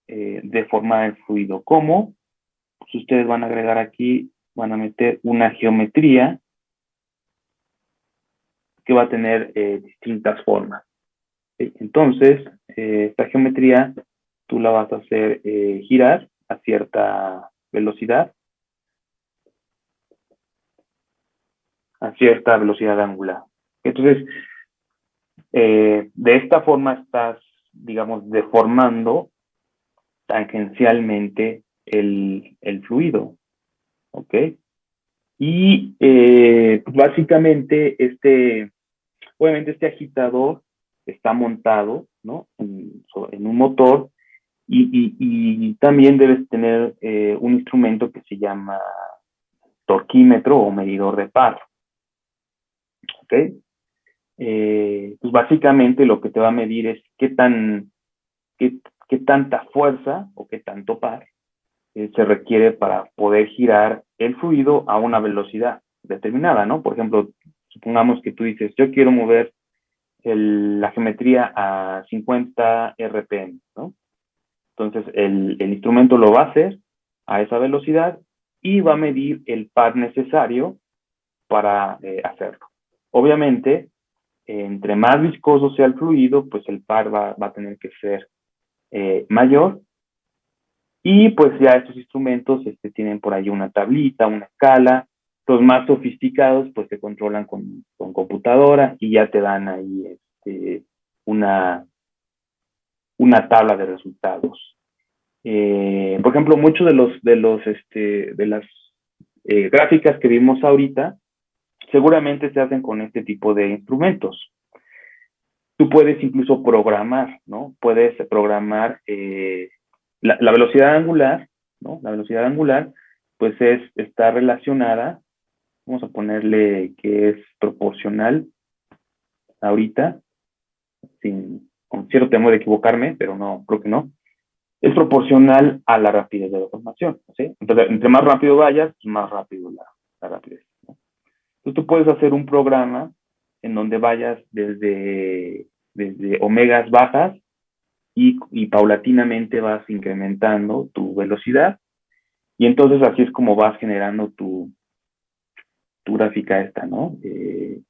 Speaker 1: deformar el fluido. ¿Cómo? Pues ustedes van a agregar aquí, van a meter una geometría que va a tener distintas formas. ¿Sí? Entonces, esta geometría tú la vas a hacer girar a cierta velocidad, angular. Entonces, de esta forma estás, digamos, deformando tangencialmente el fluido, ¿ok? Y básicamente obviamente este agitador está montado, ¿no? en un motor y también debes tener un instrumento que se llama torquímetro o medidor de par, ¿ok? Pues básicamente lo que te va a medir es qué tanta fuerza o qué tanto par se requiere para poder girar el fluido a una velocidad determinada, ¿no? Por ejemplo, supongamos que tú dices, yo quiero mover la geometría a 50 RPM, ¿no? Entonces, el instrumento lo va a hacer a esa velocidad y va a medir el par necesario para hacerlo. Obviamente, entre más viscoso sea el fluido, pues el par va a tener que ser mayor. Y pues ya estos instrumentos tienen por ahí una tablita, una escala. Los más sofisticados pues se controlan con computadora y ya te dan ahí una tabla de resultados. Por ejemplo, muchos de las gráficas que vimos ahorita seguramente se hacen con este tipo de instrumentos. Tú puedes incluso programar, ¿no? Puedes programar la velocidad angular, ¿no? La velocidad angular, pues está relacionada, vamos a ponerle que es proporcional ahorita, con cierto temor de equivocarme, pero no, creo que no. Es proporcional a la rapidez de la formación, ¿sí? Entonces, entre más rápido vayas, más rápido la rapidez, ¿no? Entonces, tú puedes hacer un programa en donde vayas desde omegas bajas y paulatinamente vas incrementando tu velocidad y entonces así es como vas generando tu gráfica esta, ¿no? De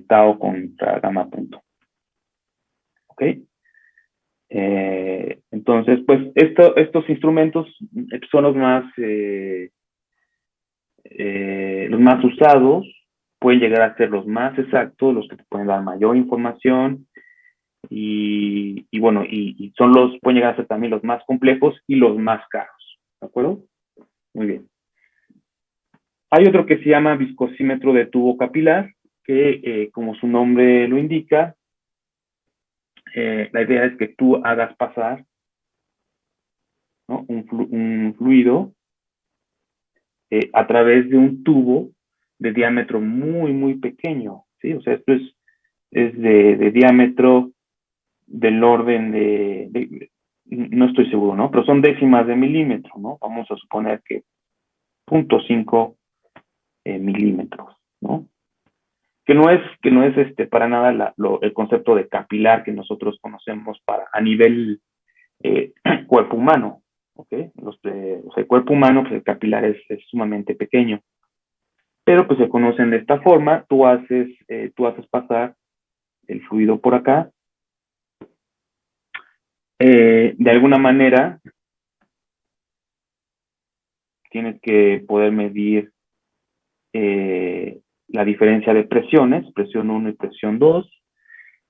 Speaker 1: tau contra gamma punto. ¿Ok? Entonces, pues estos instrumentos son los más usados, pueden llegar a ser los más exactos, los que te pueden dar mayor información y bueno, y pueden llegar a ser también los más complejos y los más caros, ¿de acuerdo? Muy bien. Hay otro que se llama viscosímetro de tubo capilar, que como su nombre lo indica, la idea es que tú hagas pasar, ¿no? un fluido a través de un tubo de diámetro muy, muy pequeño, ¿sí? O sea, esto es de diámetro del orden no estoy seguro, ¿no? Pero son décimas de milímetro, ¿no? Vamos a suponer que 0.5 milímetros, ¿no? que no es para nada el concepto de capilar que nosotros conocemos a nivel cuerpo humano, ¿ok? O sea, el cuerpo humano, pues el capilar es sumamente pequeño, pero pues se conocen de esta forma. Tú haces pasar el fluido por acá, de alguna manera tienes que poder medir la diferencia de presiones, presión 1 y presión 2,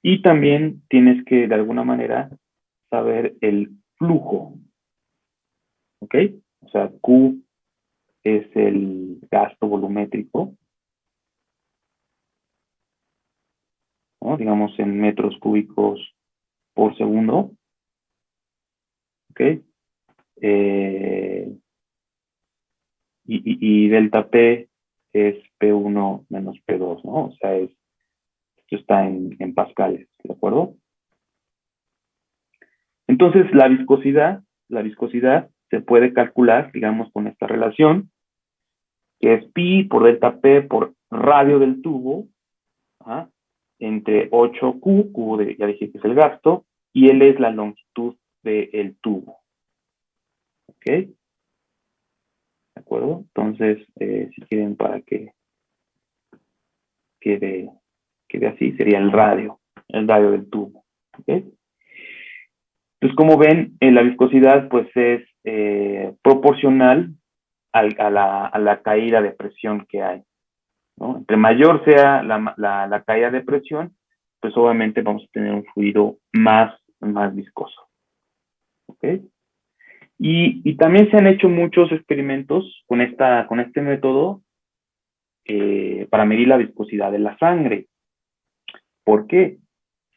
Speaker 1: y también tienes que de alguna manera saber el flujo, ¿ok? O sea, Q es el gasto volumétrico, ¿no? Digamos en metros cúbicos por segundo, ¿ok? Y delta P es P1 menos P2, ¿no? O sea, esto está en pascales, ¿de acuerdo? Entonces, la viscosidad se puede calcular, digamos, con esta relación, que es pi por delta P por radio del tubo, ¿ah? Entre 8Q, ya dije que es el gasto, y L es la longitud del tubo. ¿Ok? ¿De acuerdo? Entonces, si quieren para que quede así, sería el radio del tubo. ¿Ok? Entonces, como ven, la viscosidad pues es proporcional a la caída de presión que hay, ¿no? Entre mayor sea la caída de presión, pues obviamente vamos a tener un fluido más viscoso. ¿Ok? Y también se han hecho muchos experimentos con este método para medir la viscosidad de la sangre. ¿Por qué?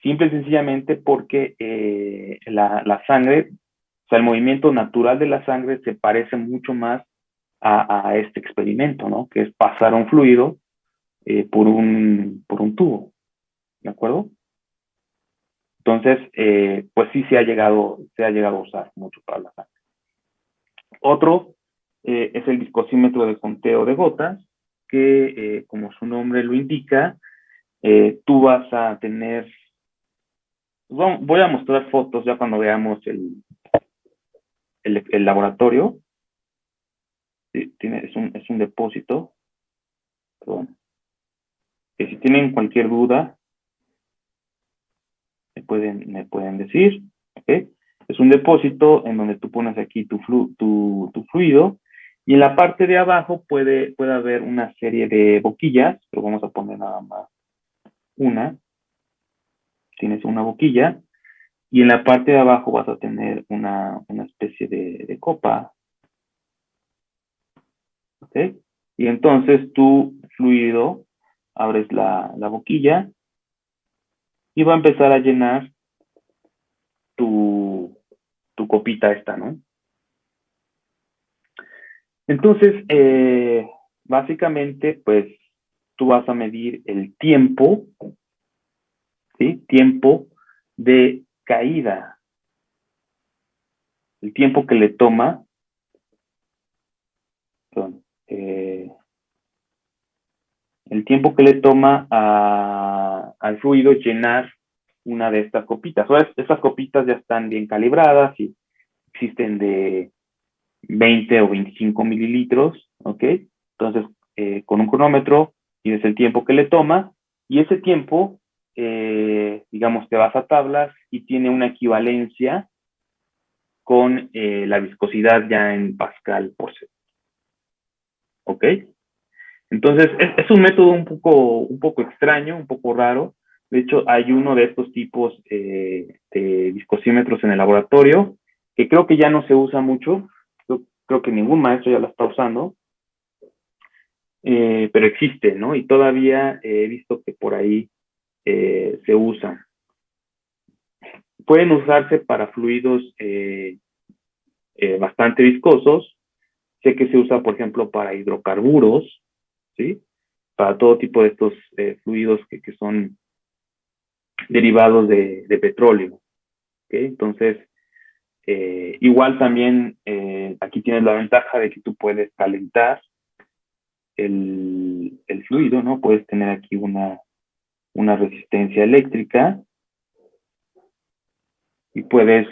Speaker 1: Simple y sencillamente porque la sangre, o sea, el movimiento natural de la sangre se parece mucho más a este experimento, ¿no? Que es pasar un fluido por un tubo, ¿de acuerdo? Entonces, pues sí se ha llegado a usar mucho para la sangre. Otro es el viscosímetro de conteo de gotas, que como su nombre lo indica, tú vas a tener, voy a mostrar fotos ya cuando veamos el laboratorio. Sí, es un depósito, perdón. Que si tienen cualquier duda, me pueden decir, ¿ok? Es un depósito en donde tú pones aquí tu fluido, y en la parte de abajo puede haber una serie de boquillas, pero vamos a poner nada más una. Tienes una boquilla, y en la parte de abajo vas a tener una especie de copa, ¿ok? Y entonces tu fluido, abres la boquilla y va a empezar a llenar tu copita esta, ¿no? Entonces, básicamente, pues, tú vas a medir el tiempo, ¿sí? Tiempo de caída. El tiempo que le toma, perdón, el tiempo que le toma al fluido llenar una de estas copitas. O estas copitas ya están bien calibradas y existen de 20 o 25 mililitros, ¿ok? Entonces, con un cronómetro tienes el tiempo que le toma, y ese tiempo, digamos, te vas a tablas y tiene una equivalencia con la viscosidad ya en pascal por segundo, ¿ok? Entonces, es un método un poco extraño, un poco raro. De hecho, hay uno de estos tipos de viscosímetros en el laboratorio, que creo que ya no se usa mucho. Creo que ningún maestro ya la está usando, pero existe, ¿no? Y todavía he visto que por ahí se usa. Pueden usarse para fluidos bastante viscosos. Sé que se usa, por ejemplo, para hidrocarburos, ¿sí? Para todo tipo de estos fluidos que son derivados de petróleo, ¿ok? Entonces, igual también aquí tienes la ventaja de que tú puedes calentar el fluido, ¿no? Puedes tener aquí una una resistencia eléctrica y puedes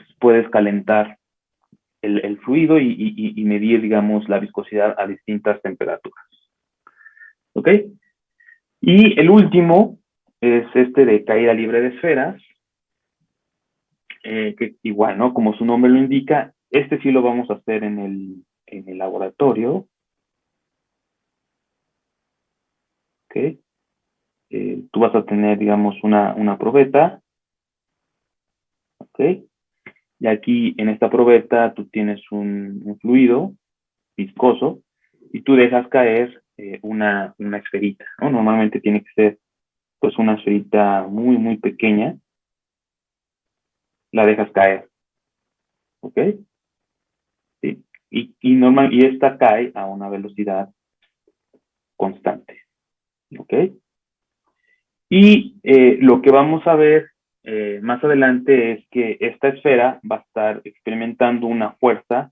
Speaker 1: calentar el fluido y medir, digamos, la viscosidad a distintas temperaturas. ¿Ok? Y el último es este de caída libre de esferas, que igual, ¿no? Como su nombre lo indica, este sí lo vamos a hacer en el laboratorio. ¿Ok? Tú vas a tener, digamos, una probeta. ¿Ok? Y aquí en esta probeta tú tienes un fluido viscoso y tú dejas caer una esferita, ¿no? Normalmente tiene que ser pues una esferita muy, muy pequeña. La dejas caer. ¿Ok? ¿Sí? Y esta cae a una velocidad constante. ¿Ok? Y lo que vamos a ver más adelante es que esta esfera va a estar experimentando una fuerza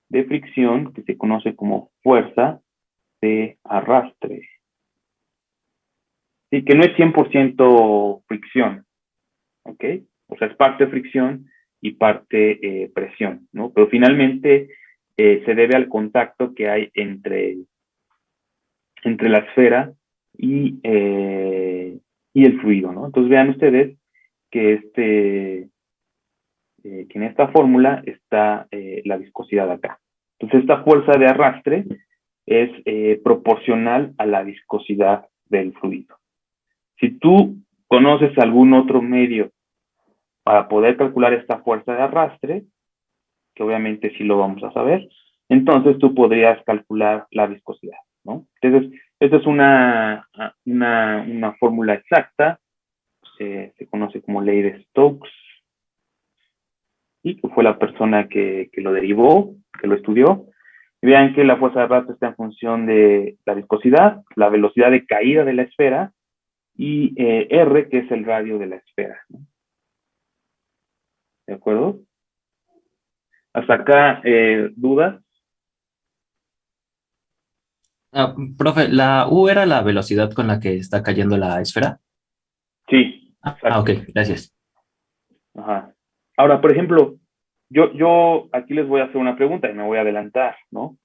Speaker 1: de fricción que se conoce como fuerza de arrastre. Sí, que no es 100% fricción, ¿ok? O sea, es parte fricción y parte presión, ¿no? Pero finalmente se debe al contacto que hay entre la esfera y el fluido, ¿no? Entonces vean ustedes que, que en esta fórmula está la viscosidad acá. Entonces esta fuerza de arrastre es proporcional a la viscosidad del fluido. Si tú conoces algún otro medio para poder calcular esta fuerza de arrastre, que obviamente sí lo vamos a saber, entonces tú podrías calcular la viscosidad, ¿no? Entonces, esta es una fórmula exacta, se conoce como ley de Stokes, y que fue la persona que lo derivó, que lo estudió. Y vean que la fuerza de arrastre está en función de la viscosidad, la velocidad de caída de la esfera, y R, que es el radio de la esfera, ¿no? ¿De acuerdo? Hasta acá, ¿dudas?
Speaker 4: Profe, ¿la U era la velocidad con la que está cayendo la esfera?
Speaker 1: Sí,
Speaker 4: Ok,
Speaker 1: exacto.
Speaker 4: gracias.
Speaker 1: Ajá. Ahora, por ejemplo, yo aquí les voy a hacer una pregunta y me voy a adelantar, ¿no?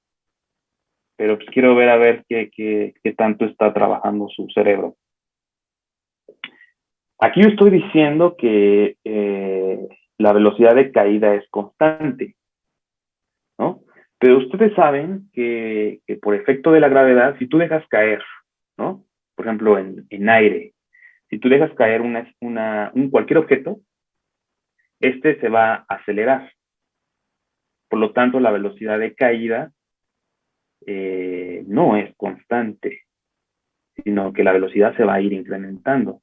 Speaker 1: Pero pues quiero ver a ver qué tanto está trabajando su cerebro. Aquí yo estoy diciendo que la velocidad de caída es constante, ¿no? Pero ustedes saben que por efecto de la gravedad, si tú dejas caer, ¿no? Por ejemplo, en aire, si tú dejas caer cualquier objeto, este se va a acelerar. Por lo tanto, la velocidad de caída no es constante, sino que la velocidad se va a ir incrementando.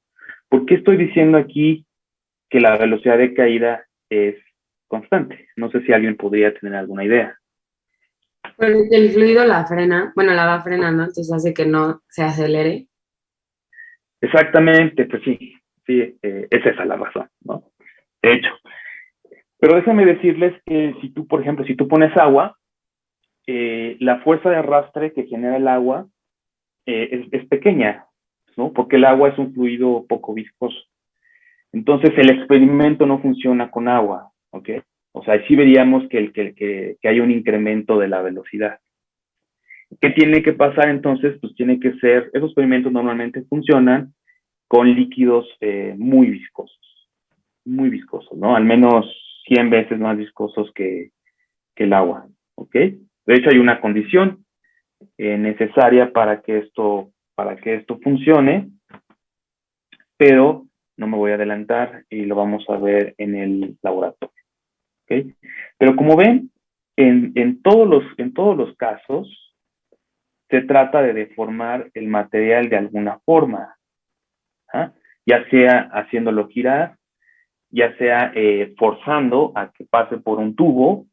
Speaker 1: ¿Por qué estoy diciendo aquí que la velocidad de caída es constante? No sé si alguien podría tener alguna idea.
Speaker 2: Porque el fluido la frena, bueno, la va frenando, entonces hace que no se acelere.
Speaker 1: Exactamente, pues sí, es esa la razón, ¿no? De hecho. Pero déjenme decirles que si tú, por ejemplo, si tú pones agua, la fuerza de arrastre que genera el agua es pequeña, ¿no? Porque el agua es un fluido poco viscoso. Entonces el experimento no funciona con agua, ¿ok? O sea, sí veríamos que hay un incremento de la velocidad. ¿Qué tiene que pasar entonces? Pues tiene que ser, esos experimentos normalmente funcionan con líquidos muy viscosos, ¿no? Al menos 100 veces más viscosos que el agua, ¿ok? De hecho, hay una condición necesaria para que esto funcione, pero no me voy a adelantar y lo vamos a ver en el laboratorio, ¿ok? Pero como ven, en todos los casos, se trata de deformar el material de alguna forma, ¿ah? Ya sea haciéndolo girar, ya sea forzando a que pase por un tubo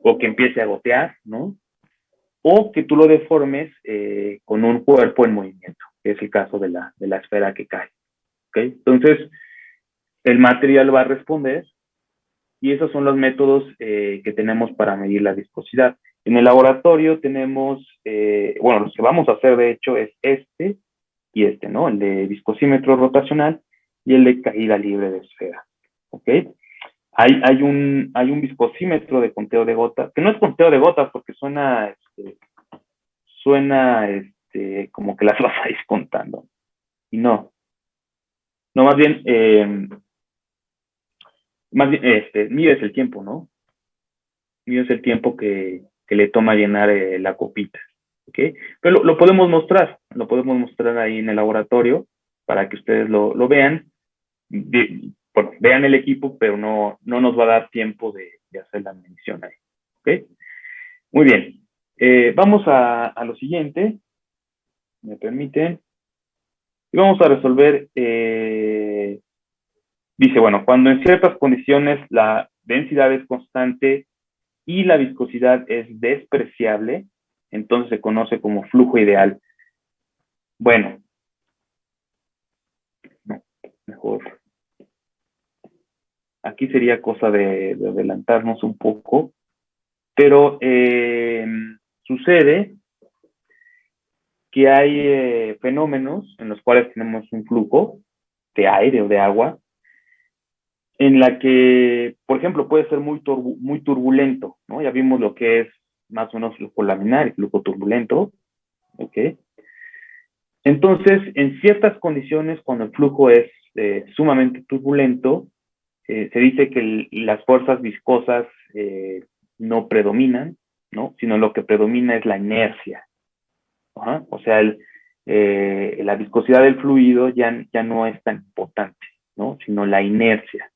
Speaker 1: o que empiece a gotear, ¿no? O que tú lo deformes con un cuerpo en movimiento, que es el caso de la esfera que cae, ¿ok? Entonces, el material va a responder y esos son los métodos que tenemos para medir la viscosidad. En el laboratorio tenemos, bueno, los que vamos a hacer de hecho es este y este, ¿no? El de viscosímetro rotacional y el de caída libre de esfera, ¿ok? Hay un viscosímetro de conteo de gotas, que no es conteo de gotas porque suena como que las vas a ir contando. Y no, más bien, mides el tiempo, ¿no? Mides el tiempo que le toma llenar la copita, ¿ok? Pero lo podemos mostrar ahí en el laboratorio para que ustedes lo vean. Bueno, vean el equipo, pero no nos va a dar tiempo de hacer la medición ahí, ¿ok? Muy bien. Vamos a lo siguiente, me permiten. Y vamos a resolver, dice, bueno, cuando en ciertas condiciones la densidad es constante y la viscosidad es despreciable, entonces se conoce como flujo ideal. Bueno, no, mejor. Aquí sería cosa de adelantarnos un poco, pero sucede que hay fenómenos en los cuales tenemos un flujo de aire o de agua, en la que, por ejemplo, puede ser muy turbulento, ¿no? Ya vimos lo que es más o menos flujo laminar y flujo turbulento, ¿ok? Entonces, en ciertas condiciones, cuando el flujo es sumamente turbulento, se dice que las fuerzas viscosas no predominan, ¿no? Sino lo que predomina es la inercia. Ajá. O sea, la viscosidad del fluido ya no es tan importante, ¿no? Sino la inercia.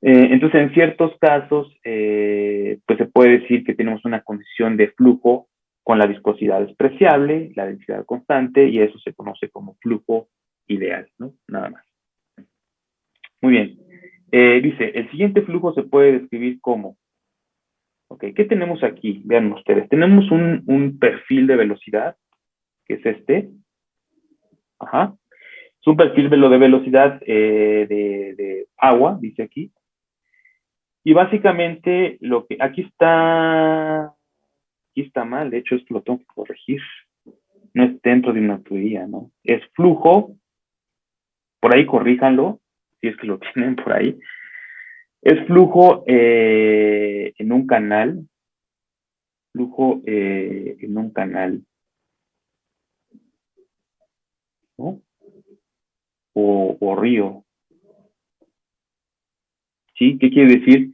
Speaker 1: Entonces, en ciertos casos, pues se puede decir que tenemos una condición de flujo con la viscosidad despreciable, la densidad constante, y eso se conoce como flujo ideal, ¿no? Nada más. Muy bien. Dice, el siguiente flujo se puede describir como, ok, ¿qué tenemos aquí? Vean ustedes, tenemos un perfil de velocidad, que es este, ajá, es un perfil de velocidad de agua, dice aquí, y básicamente lo que, aquí está mal, de hecho esto lo tengo que corregir, no es dentro de una tubería, ¿no? Es flujo, por ahí corríjanlo, si es que lo tienen por ahí, es flujo en un canal, ¿no? O río, ¿sí? ¿Qué quiere decir?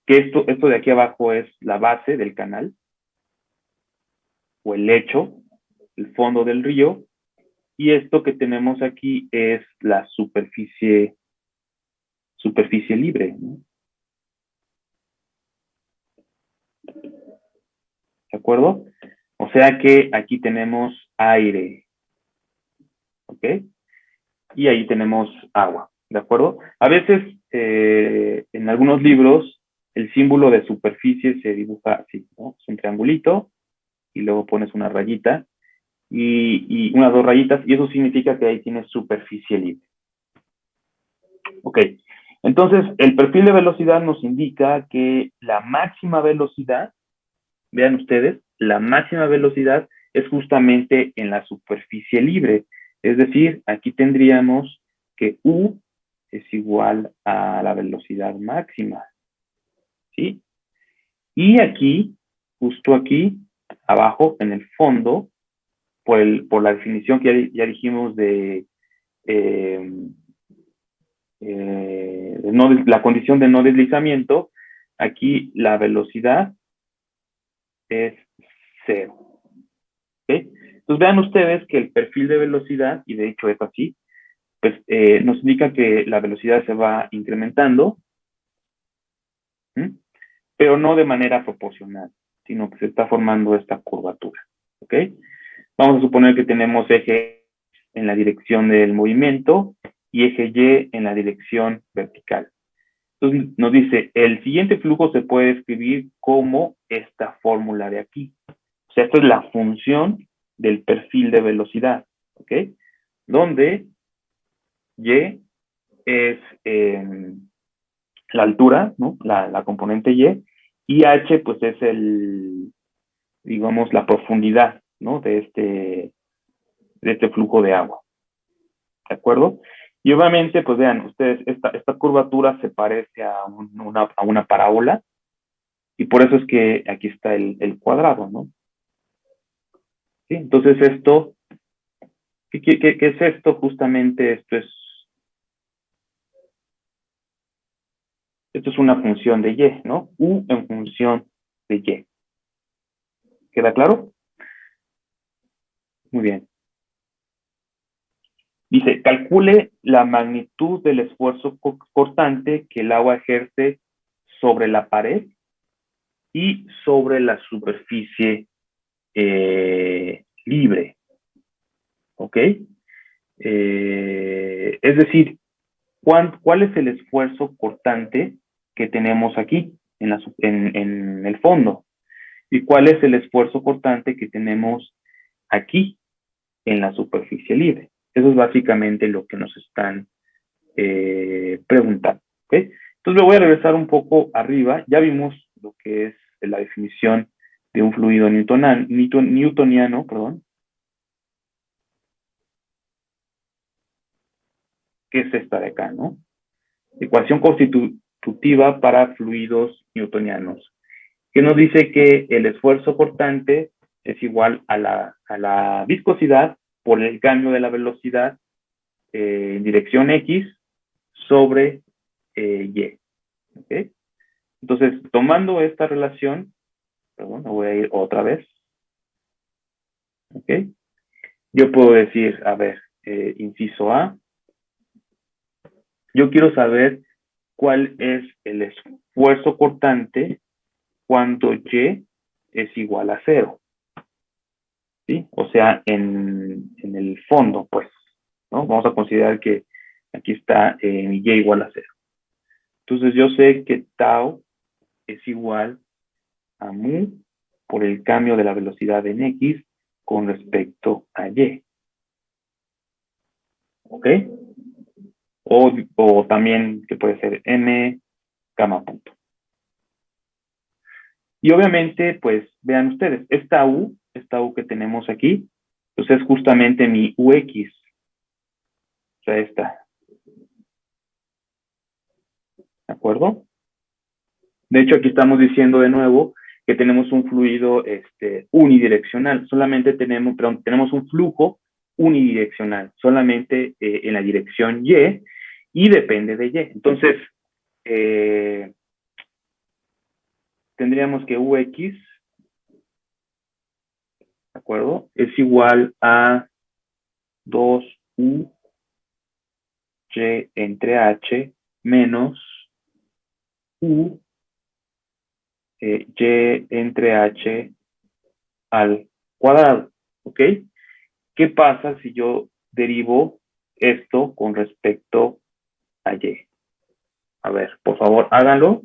Speaker 1: Que esto de aquí abajo es la base del canal, o el lecho, el fondo del río, y esto que tenemos aquí es la superficie libre, ¿no? ¿De acuerdo? O sea que aquí tenemos aire, ¿ok? Y ahí tenemos agua, ¿de acuerdo? A veces, en algunos libros, el símbolo de superficie se dibuja así, ¿no? Es un triangulito, y luego pones una rayita, y unas dos rayitas, y eso significa que ahí tienes superficie libre. Ok, entonces el perfil de velocidad nos indica que la máxima velocidad, vean ustedes, la máxima velocidad es justamente en la superficie libre. Es decir, aquí tendríamos que U es igual a la velocidad máxima, ¿sí? Y aquí, justo aquí, abajo, en el fondo, por la definición que ya dijimos de la condición de no deslizamiento, aquí la velocidad es 0. ¿Okay? Entonces vean ustedes que el perfil de velocidad, y de hecho es así, pues nos indica que la velocidad se va incrementando, ¿sí? Pero no de manera proporcional, sino que se está formando esta curvatura. ¿Ok? Vamos a suponer que tenemos eje en la dirección del movimiento y eje Y en la dirección vertical. Entonces nos dice, el siguiente flujo se puede escribir como esta fórmula de aquí. O sea, esta es la función del perfil de velocidad, ¿ok? Donde Y es la altura, ¿no? La componente y H pues es digamos, la profundidad, ¿no? De este flujo de agua, ¿de acuerdo? Y obviamente, pues vean, ustedes, esta curvatura se parece a una parábola, y por eso es que aquí está el cuadrado, ¿no? ¿Sí? Entonces esto, ¿qué es esto? Justamente esto es una función de y, ¿no? U en función de y. ¿Queda claro? Muy bien. Dice, calcule la magnitud del esfuerzo cortante que el agua ejerce sobre la pared y sobre la superficie libre. ¿Ok? Es decir, ¿cuál es el esfuerzo cortante que tenemos aquí en el fondo? ¿Y cuál es el esfuerzo cortante que tenemos aquí en la superficie libre? Eso es básicamente lo que nos están preguntando. ¿Okay? Entonces me voy a regresar un poco arriba. Ya vimos lo que es la definición de un fluido newtoniano, perdón, que es esta de acá, ¿no? Ecuación constitutiva para fluidos newtonianos, que nos dice que el esfuerzo cortante es igual a la viscosidad por el cambio de la velocidad en dirección X sobre Y. ¿Okay? Entonces, tomando esta relación, perdón, me voy a ir otra vez. ¿Ok? Yo puedo decir, a ver, inciso A, yo quiero saber cuál es el esfuerzo cortante cuando Y es igual a 0. ¿Sí? O sea, en el fondo, pues, ¿no? Vamos a considerar que aquí está Y igual a 0. Entonces yo sé que tau es igual a mu por el cambio de la velocidad en X con respecto a Y. ¿Ok? O también que puede ser M gamma punto. Y obviamente, pues vean ustedes, esta U que tenemos aquí, pues es justamente mi UX. O sea, esta. ¿De acuerdo? De hecho, aquí estamos diciendo de nuevo que tenemos un fluido unidireccional. Solamente tenemos un flujo unidireccional, solamente en la dirección y depende de Y. Entonces, tendríamos que UX, ¿de acuerdo? Es igual a 2U Y entre H menos U Y entre H al cuadrado, ¿ok? ¿Qué pasa si yo derivo esto con respecto a Y? A ver, por favor, háganlo.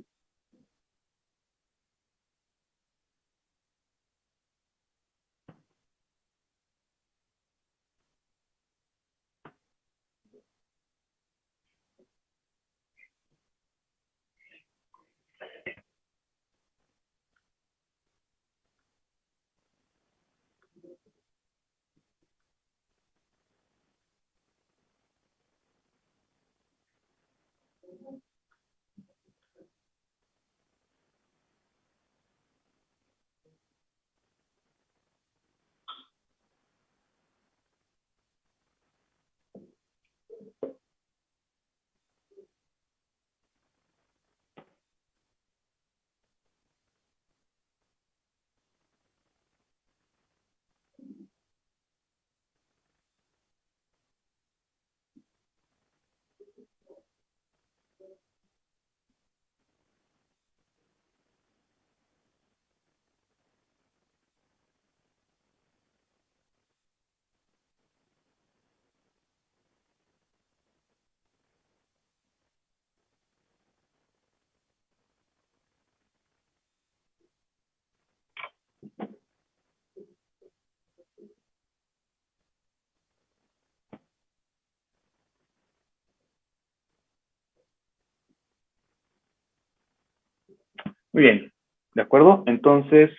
Speaker 1: Muy bien, ¿de acuerdo? Entonces,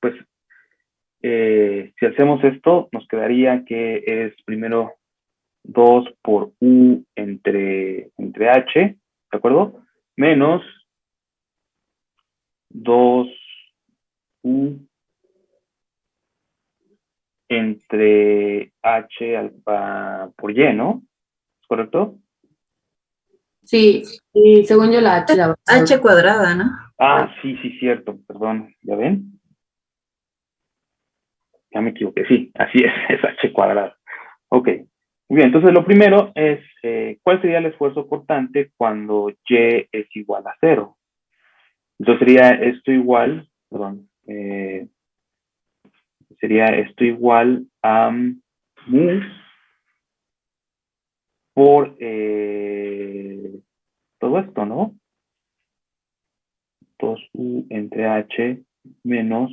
Speaker 1: pues, si hacemos esto, nos quedaría que es primero 2 por U entre H, ¿de acuerdo? Menos 2U entre H por Y, ¿no? ¿Es correcto?
Speaker 2: Sí, y según yo la H la
Speaker 5: H cuadrada, ¿no?
Speaker 1: Ah, sí, sí, cierto, perdón, ¿ya ven? Ya me equivoqué, sí, así es H cuadrado. Ok, muy bien, entonces lo primero es, ¿cuál sería el esfuerzo cortante cuando Y es igual a 0? Entonces sería esto igual, perdón, sería esto igual a mu por todo esto, ¿no? 2U entre H menos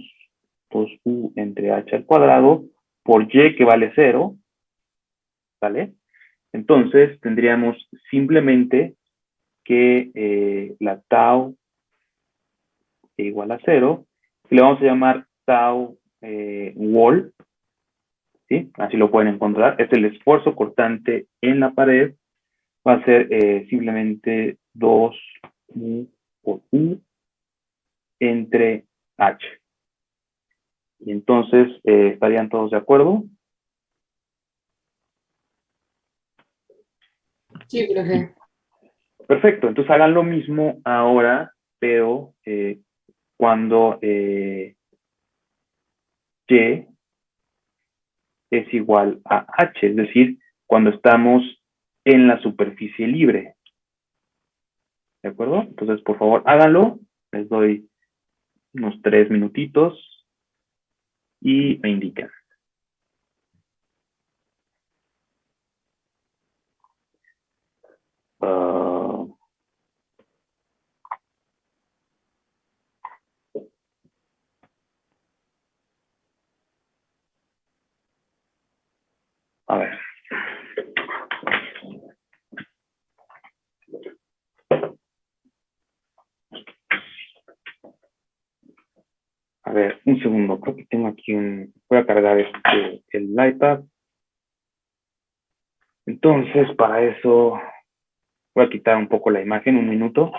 Speaker 1: 2U entre H al cuadrado por Y que vale 0, ¿vale? Entonces tendríamos simplemente que la tau igual a 0, que le vamos a llamar tau wall, ¿sí? Así lo pueden encontrar. Es el esfuerzo cortante en la pared. Va a ser simplemente 2 mu por U entre H. Y entonces, ¿estarían todos de acuerdo?
Speaker 2: Sí, profe.
Speaker 1: Perfecto, entonces hagan lo mismo ahora, pero cuando Y es igual a H, es decir, cuando estamos en la superficie libre. ¿De acuerdo? Entonces, por favor, háganlo. Les doy unos 3 minutitos y me indican. Uh, a ver. A ver, un segundo. Creo que tengo aquí un... Voy a cargar el iPad. Entonces, para eso voy a quitar un poco la imagen, un minuto.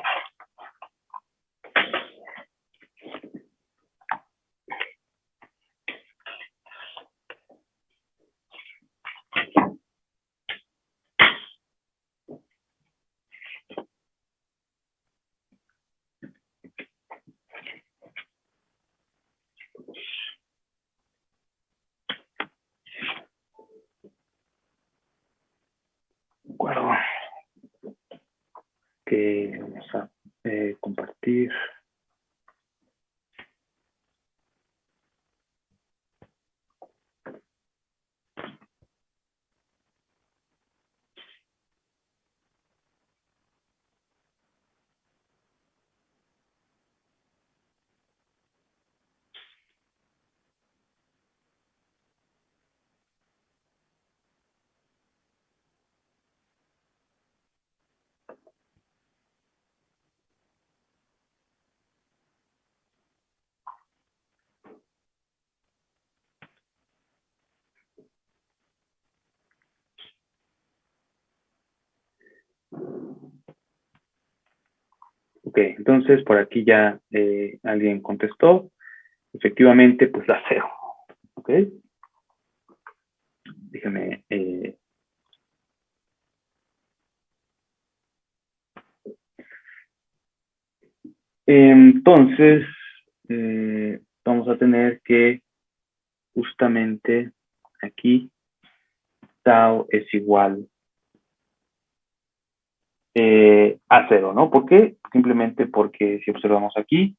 Speaker 1: De acuerdo. Que vamos a compartir. Ok, entonces por aquí ya alguien contestó. Efectivamente, pues la cero. Ok. Déjame. Entonces, vamos a tener que justamente aquí tau es igual a 0, ¿no? ¿Por qué? Simplemente porque si observamos aquí,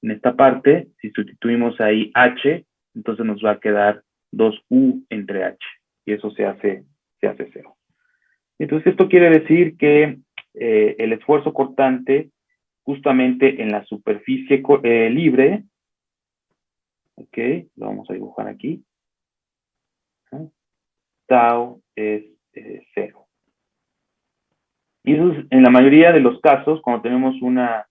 Speaker 1: en esta parte, si sustituimos ahí h, entonces nos va a quedar 2u entre h, y eso se hace 0. Entonces esto quiere decir que el esfuerzo cortante justamente en la superficie libre, ok, lo vamos a dibujar aquí, ¿no? Tau es 0. Y eso es, en la mayoría de los casos, cuando tenemos una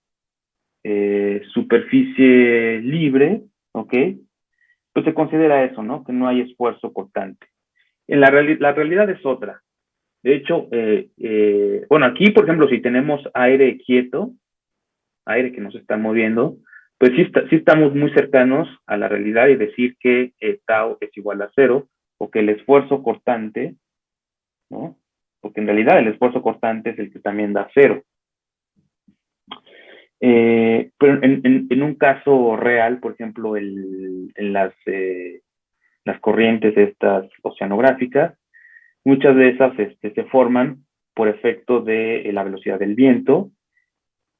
Speaker 1: superficie libre, ¿ok? Pues se considera eso, ¿no? Que no hay esfuerzo cortante. La realidad es otra. De hecho, bueno, aquí, por ejemplo, si tenemos aire quieto, aire que nos está moviendo, pues sí estamos muy cercanos a la realidad y decir que tau es igual a cero, o que el esfuerzo cortante, ¿no? Porque en realidad el esfuerzo cortante es el que también da cero. Pero en un caso real, por ejemplo, en las corrientes estas oceanográficas, muchas de esas se forman por efecto de la velocidad del viento,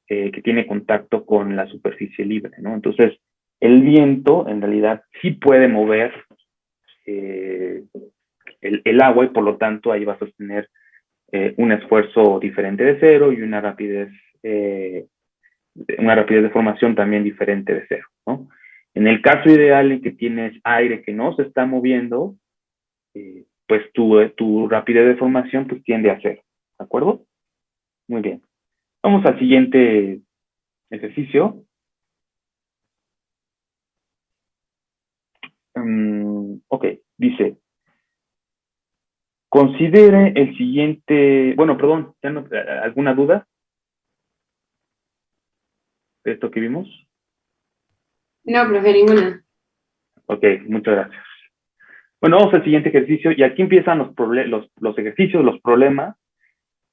Speaker 1: que tiene contacto con la superficie libre, ¿no? Entonces, el viento en realidad sí puede mover el agua, y por lo tanto ahí vas a tener un esfuerzo diferente de cero y una rapidez de formación también diferente de cero, ¿no? En el caso ideal en que tienes aire que no se está moviendo, pues tu rapidez de formación pues tiende a cero, ¿de acuerdo? Muy bien. Vamos al siguiente ejercicio. Ok, dice, considere el siguiente, bueno, perdón, ¿ya no, alguna duda de esto que vimos?
Speaker 2: No, profe, ninguna.
Speaker 1: Ok, muchas gracias. Bueno, vamos al siguiente ejercicio y aquí empiezan los ejercicios, los problemas.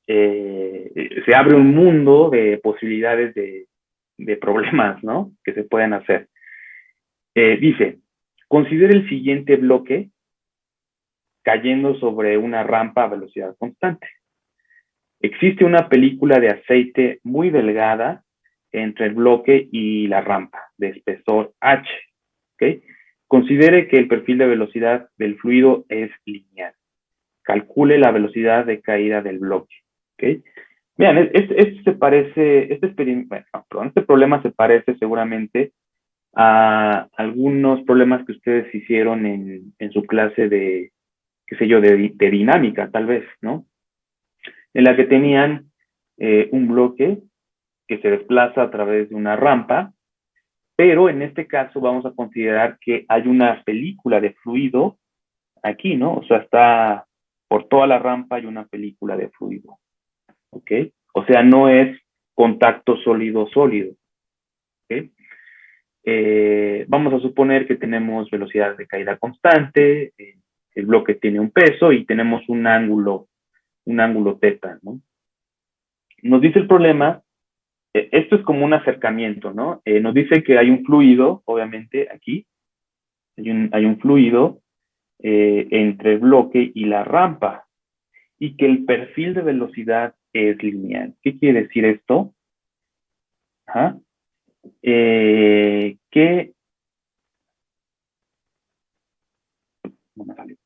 Speaker 1: Se abre un mundo de posibilidades de problemas, ¿no? Que se pueden hacer. Dice, considere el siguiente bloque cayendo sobre una rampa a velocidad constante. Existe una película de aceite muy delgada entre el bloque y la rampa, de espesor H. ¿Okay? Considere que el perfil de velocidad del fluido es lineal. Calcule la velocidad de caída del bloque. ¿Okay? Vean, este problema se parece seguramente a algunos problemas que ustedes hicieron en su clase de, qué sé yo, de dinámica, tal vez, ¿no? En la que tenían un bloque que se desplaza a través de una rampa, pero en este caso vamos a considerar que hay una película de fluido aquí, ¿no? O sea, está por toda la rampa hay una película de fluido, ¿ok? O sea, no es contacto sólido-sólido, ¿ok? Vamos a suponer que tenemos velocidad de caída constante, el bloque tiene un peso y tenemos un ángulo teta, ¿no? Nos dice el problema, esto es como un acercamiento, ¿no? Nos dice que hay un fluido, obviamente, aquí, hay un fluido entre el bloque y la rampa, y que el perfil de velocidad es lineal. ¿Qué quiere decir esto? Ajá. Que no me salió.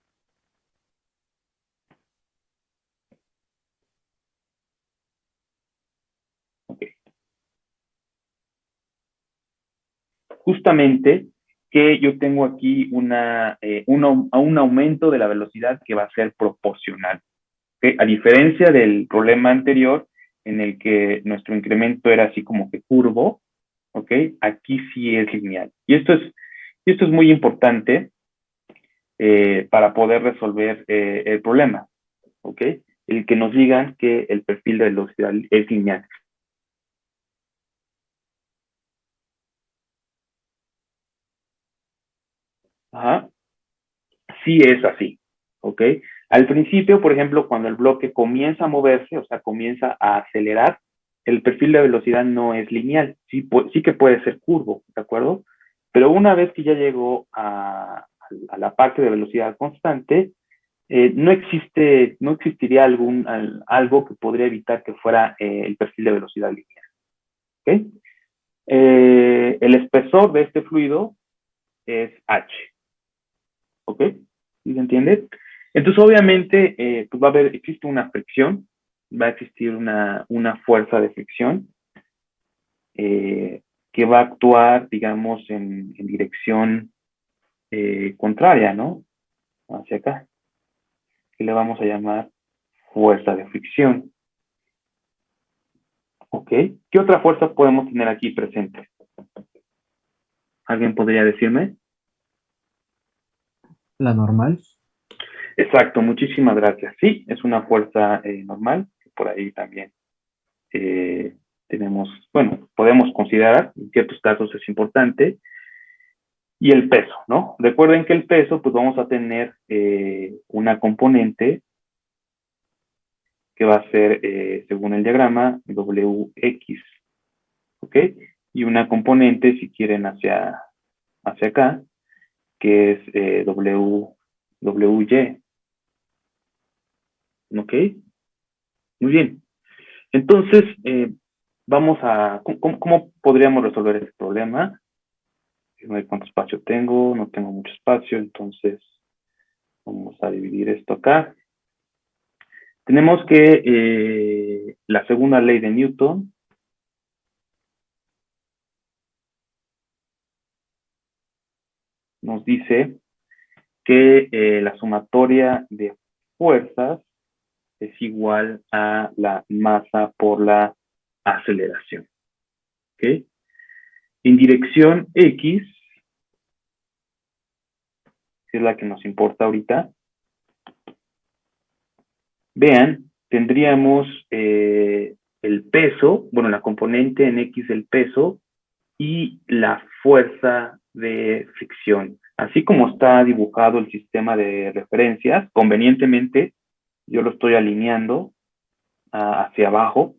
Speaker 1: Okay. Justamente que yo tengo aquí un aumento de la velocidad que va a ser proporcional. ¿Okay? A diferencia del problema anterior, en el que nuestro incremento era así como que curvo, ¿ok? Aquí sí es lineal. Y esto es muy importante para poder resolver el problema, ¿ok? El que nos digan que el perfil de velocidad es lineal. Ajá. Sí es así, ¿ok? Al principio, por ejemplo, cuando el bloque comienza a moverse, o sea, comienza a acelerar, el perfil de velocidad no es lineal, sí que puede ser curvo, ¿de acuerdo? Pero una vez que ya llegó a la parte de velocidad constante, no existiría algo que podría evitar que fuera el perfil de velocidad lineal, ¿ok? El espesor de este fluido es H, ¿ok? ¿Sí se entiende? Entonces, obviamente, pues existe una fricción, va a existir una fuerza de fricción que va a actuar, digamos, en dirección contraria, ¿no? Hacia acá, que le vamos a llamar fuerza de fricción. ¿Ok? ¿Qué otra fuerza podemos tener aquí presente? ¿Alguien podría decirme?
Speaker 5: La normal.
Speaker 1: Exacto, muchísimas gracias. Sí, es una fuerza normal, que por ahí también tenemos, bueno, podemos considerar, en ciertos casos es importante, y el peso, ¿no? Recuerden que el peso, pues vamos a tener una componente que va a ser, según el diagrama, WX, ¿ok? Y una componente, si quieren, hacia acá, que es WY, ¿ok? Muy bien. Entonces, vamos a, ¿cómo podríamos resolver este problema? No sé cuánto espacio tengo, no tengo mucho espacio, entonces vamos a dividir esto acá. Tenemos que la segunda ley de Newton nos dice que la sumatoria de fuerzas es igual a la masa por la aceleración. ¿Ok? En dirección X, que es la que nos importa ahorita, vean, tendríamos el peso, bueno, la componente en X del peso y la fuerza de fricción. Así como está dibujado el sistema de referencias, convenientemente yo lo estoy alineando hacia abajo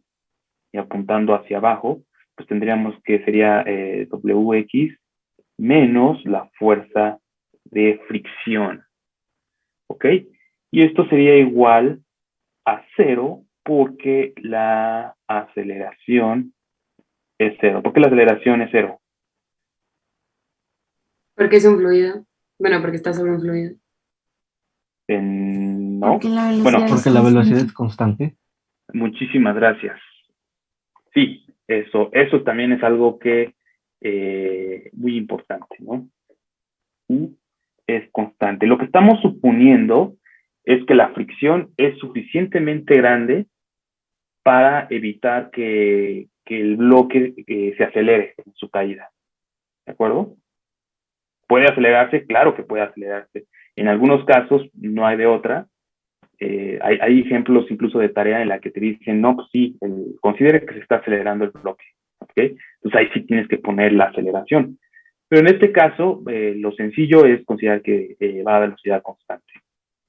Speaker 1: y apuntando hacia abajo, pues tendríamos que sería WX menos la fuerza de fricción, ¿ok? Y esto sería igual a cero porque la aceleración es cero. ¿Por qué la aceleración es cero?
Speaker 2: Porque es un fluido. Bueno, porque está sobre un fluido.
Speaker 1: No.
Speaker 5: la
Speaker 1: Bueno,
Speaker 5: velocidad es
Speaker 6: Porque la velocidad es
Speaker 5: constante.
Speaker 6: constante.
Speaker 1: muchísimas gracias. Sí, eso también es algo que muy importante, ¿no? U es constante. Lo que estamos suponiendo es que la fricción es suficientemente grande para evitar que el bloque se acelere en su caída. ¿De acuerdo? ¿Puede acelerarse? Claro que puede acelerarse. En algunos casos no hay de otra. Hay ejemplos incluso de tarea en la que te dicen, no, pues sí, considere que se está acelerando el bloque. ¿Ok? Entonces ahí sí tienes que poner la aceleración. Pero en este caso, lo sencillo es considerar que va a velocidad constante.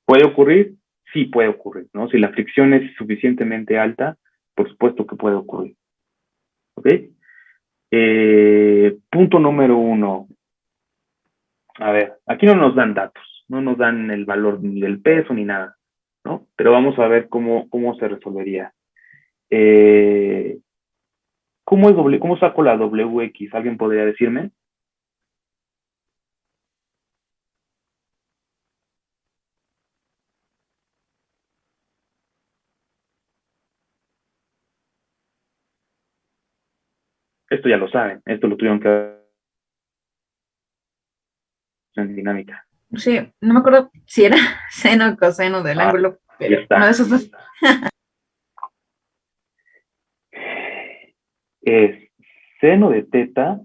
Speaker 1: ¿Puede ocurrir? Sí puede ocurrir, ¿no? Si la fricción es suficientemente alta, por supuesto que puede ocurrir. ¿Ok? Punto número 1. A ver, aquí no nos dan datos, no nos dan el valor ni del peso ni nada, ¿no? Pero vamos a ver cómo se resolvería. ¿Cómo saco la WX? ¿Alguien podría decirme? Esto ya lo saben, esto lo tuvieron que hacer en dinámica.
Speaker 5: Sí, no me acuerdo si era seno o coseno del ángulo,
Speaker 1: Ahí
Speaker 5: pero
Speaker 1: está.
Speaker 5: uno de esos dos.
Speaker 1: ¿Es seno de teta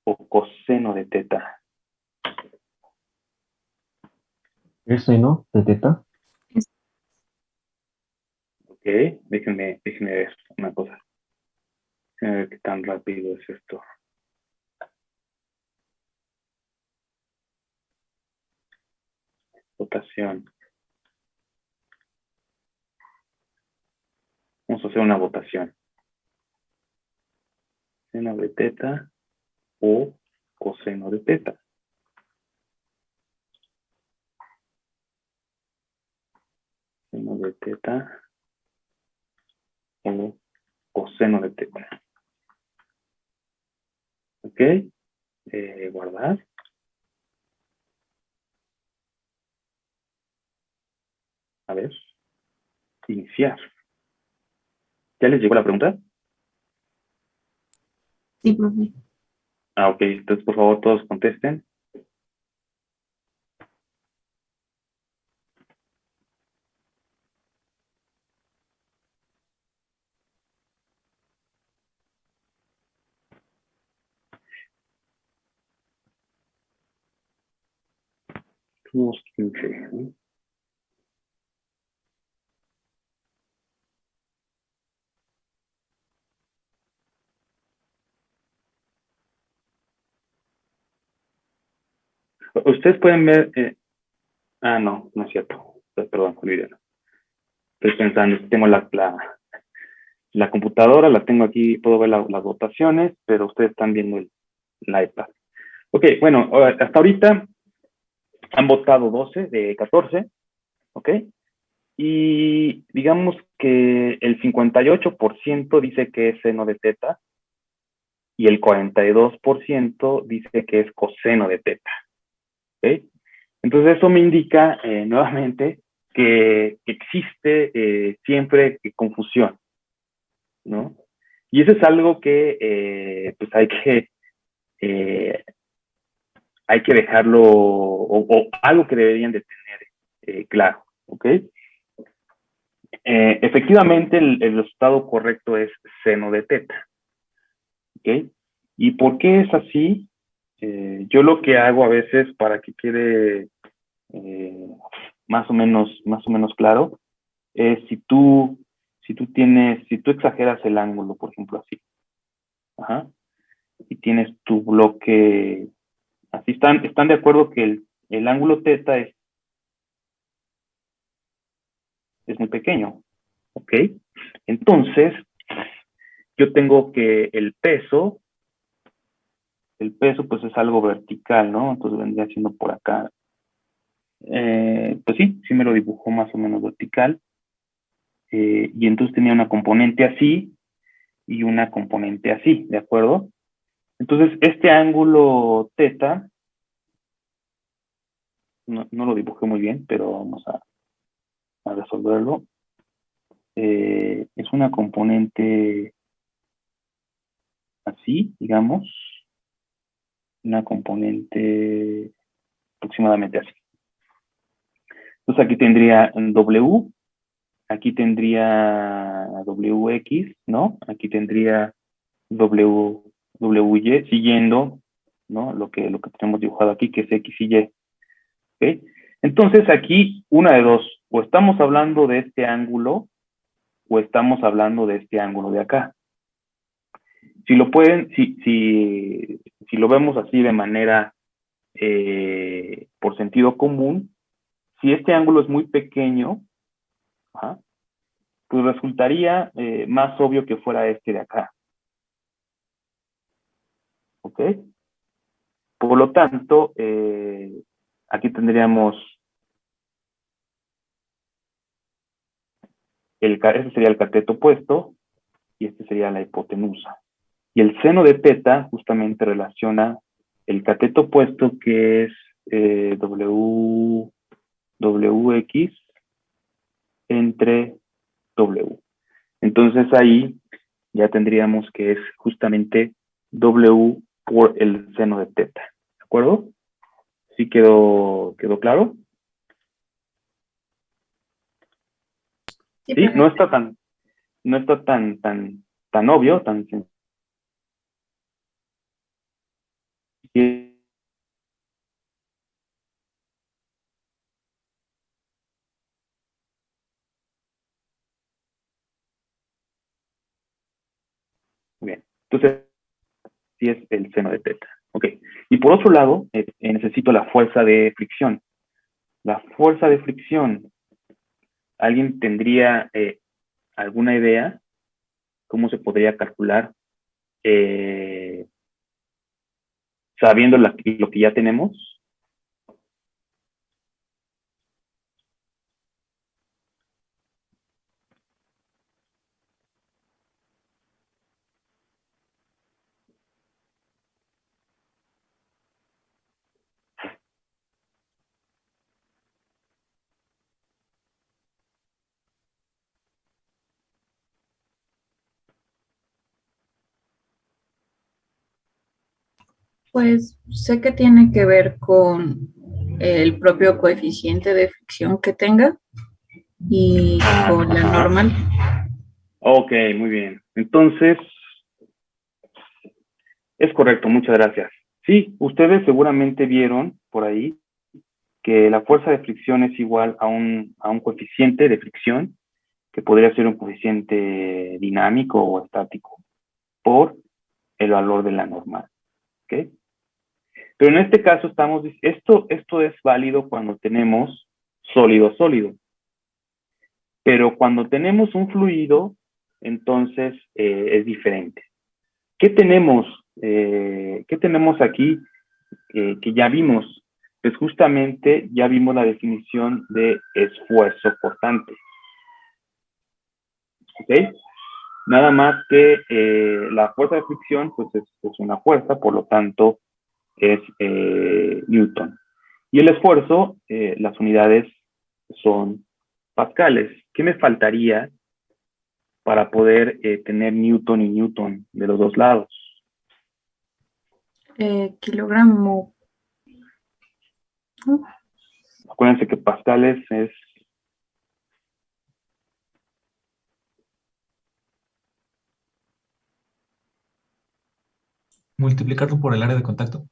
Speaker 1: o coseno de teta?
Speaker 6: ¿Es seno de teta?
Speaker 1: Ok, déjenme ver una cosa. Déjenme ver qué tan rápido es esto. Votación. Vamos a hacer una votación. Seno de teta o coseno de teta. Seno de teta o coseno de teta. ¿Ok? Guardar. A ver. Iniciar. ¿Ya les llegó la pregunta?
Speaker 5: Sí, profe.
Speaker 1: Ok. Entonces, por favor, todos contesten. Somos 15, ¿no? Ustedes pueden ver, no es cierto, perdón, olvídenlo. Estoy pensando, tengo la computadora, la tengo aquí, puedo ver las votaciones, pero ustedes están viendo el iPad. Ok, bueno, hasta ahorita han votado 12 de 14, ¿ok? Y digamos que el 58% dice que es seno de teta y el 42% dice que es coseno de teta, ¿ok? Entonces eso me indica nuevamente que existe siempre confusión, ¿no? Y eso es algo que pues eh, hay que dejarlo, o algo que deberían de tener claro, ¿ok? Efectivamente, el resultado correcto es seno de teta, ¿ok? ¿Y por qué es así? Yo lo que hago a veces para que quede más o menos claro, es si tú exageras el ángulo, por ejemplo, así, ajá, y tienes tu bloque, así están de acuerdo que el ángulo teta es muy pequeño, ¿ok? Entonces, yo tengo que el peso pues es algo vertical, ¿no? Entonces vendría siendo por acá. Pues sí me lo dibujó más o menos vertical. Y entonces tenía una componente así y una componente así, ¿de acuerdo? Entonces, este ángulo teta, no lo dibujé muy bien, pero vamos a resolverlo. Es una componente así, digamos, una componente aproximadamente así. Entonces aquí tendría W, aquí tendría WX, ¿no? Aquí tendría WY, siguiendo, ¿no? Lo que tenemos dibujado aquí, que es X y Y. ¿Okay? Entonces aquí, una de dos, o estamos hablando de este ángulo, o estamos hablando de este ángulo de acá. Si lo pueden, si lo vemos así de manera por sentido común, si este ángulo es muy pequeño, ajá, pues resultaría más obvio que fuera este de acá. ¿Ok? Por lo tanto, aquí tendríamos, este sería el cateto opuesto y este sería la hipotenusa. Y el seno de teta justamente relaciona el cateto opuesto, que es WX entre W. Entonces ahí ya tendríamos que es justamente W por el seno de teta. ¿De acuerdo? ¿Sí quedó claro?
Speaker 5: Sí,
Speaker 1: Sí, no
Speaker 5: perfecto.
Speaker 1: está tan obvio, tan sencillo. Bien, entonces sí es el seno de teta. Ok, y por otro lado, necesito la fuerza de fricción. La fuerza de fricción, ¿alguien tendría alguna idea cómo se podría calcular sabiendo lo que ya tenemos?
Speaker 5: Pues sé que tiene que ver con el propio coeficiente de fricción que tenga y con la
Speaker 1: Ajá.
Speaker 5: normal.
Speaker 1: Ok, muy bien. Entonces, es correcto, muchas gracias. Sí, ustedes seguramente vieron por ahí que la fuerza de fricción es igual a un coeficiente de fricción, que podría ser un coeficiente dinámico o estático, por el valor de la normal. ¿Ok? Pero en este caso esto es válido cuando tenemos sólido. Pero cuando tenemos un fluido, entonces es diferente. ¿Qué tenemos aquí que ya vimos? Pues justamente ya vimos la definición de esfuerzo cortante. ¿Ok? Nada más que la fuerza de fricción pues es una fuerza, por lo tanto es Newton. Y el esfuerzo, las unidades son pascales. ¿Qué me faltaría para poder tener Newton y Newton de los dos lados?
Speaker 5: Kilogramo.
Speaker 1: Acuérdense que pascales es
Speaker 3: Multiplicarlo por el área de contacto.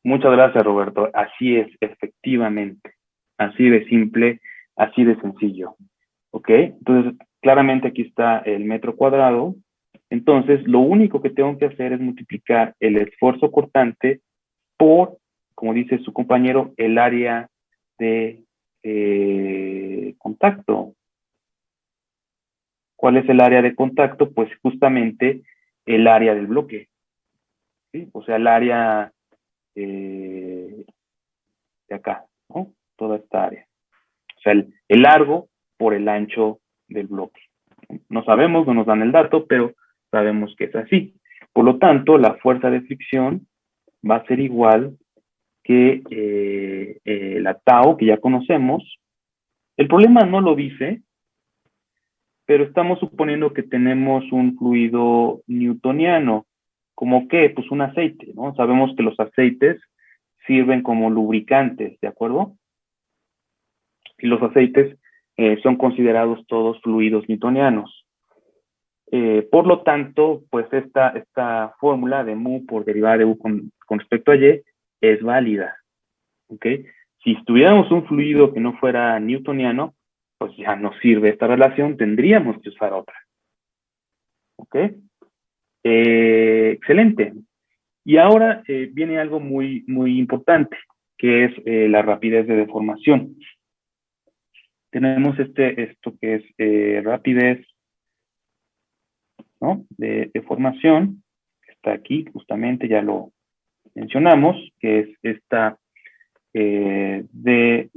Speaker 1: Muchas gracias, Roberto. Así es, efectivamente. Así de simple, así de sencillo. ¿Ok? Entonces, claramente aquí está el metro cuadrado. Entonces, lo único que tengo que hacer es multiplicar el esfuerzo cortante por, como dice su compañero, el área de contacto. ¿Cuál es el área de contacto? Pues justamente el área del bloque. ¿Sí? O sea, el área de acá, ¿no? Toda esta área. O sea, el largo por el ancho del bloque. No sabemos, no nos dan el dato, pero sabemos que es así. Por lo tanto, la fuerza de fricción va a ser igual que la tau, que ya conocemos. El problema no lo dice, pero estamos suponiendo que tenemos un fluido newtoniano. ¿Como qué? Pues un aceite, ¿no? Sabemos que los aceites sirven como lubricantes, ¿de acuerdo? Y los aceites son considerados todos fluidos newtonianos. Por lo tanto, pues esta fórmula de mu por derivada de u con respecto a y es válida. ¿Ok? Si tuviéramos un fluido que no fuera newtoniano, pues ya no sirve esta relación, tendríamos que usar otra. ¿Ok? Excelente. Y ahora viene algo muy, muy importante, que es la rapidez de deformación. Tenemos esto que es rapidez, ¿no? de formación, que está aquí, justamente ya lo mencionamos, que es esta dux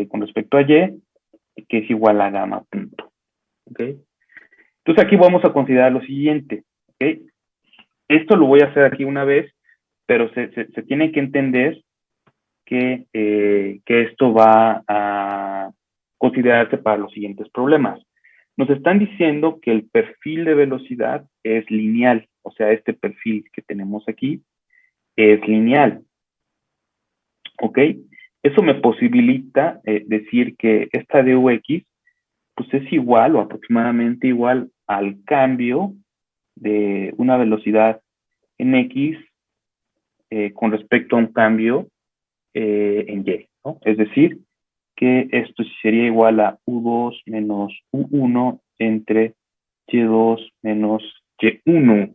Speaker 1: con respecto a y, que es igual a gamma punto. ¿Okay? Entonces aquí vamos a considerar lo siguiente. ¿Okay? Esto lo voy a hacer aquí una vez, pero se tiene que entender que esto va a considerarse para los siguientes problemas. Nos están diciendo que el perfil de velocidad es lineal, o sea, este perfil que tenemos aquí es lineal. ¿Ok? Eso me posibilita decir que esta dux pues es igual o aproximadamente igual al cambio de una velocidad en x con respecto a un cambio en y, ¿no? Es decir, que esto sería igual a u2 menos u1 entre y2 menos y1.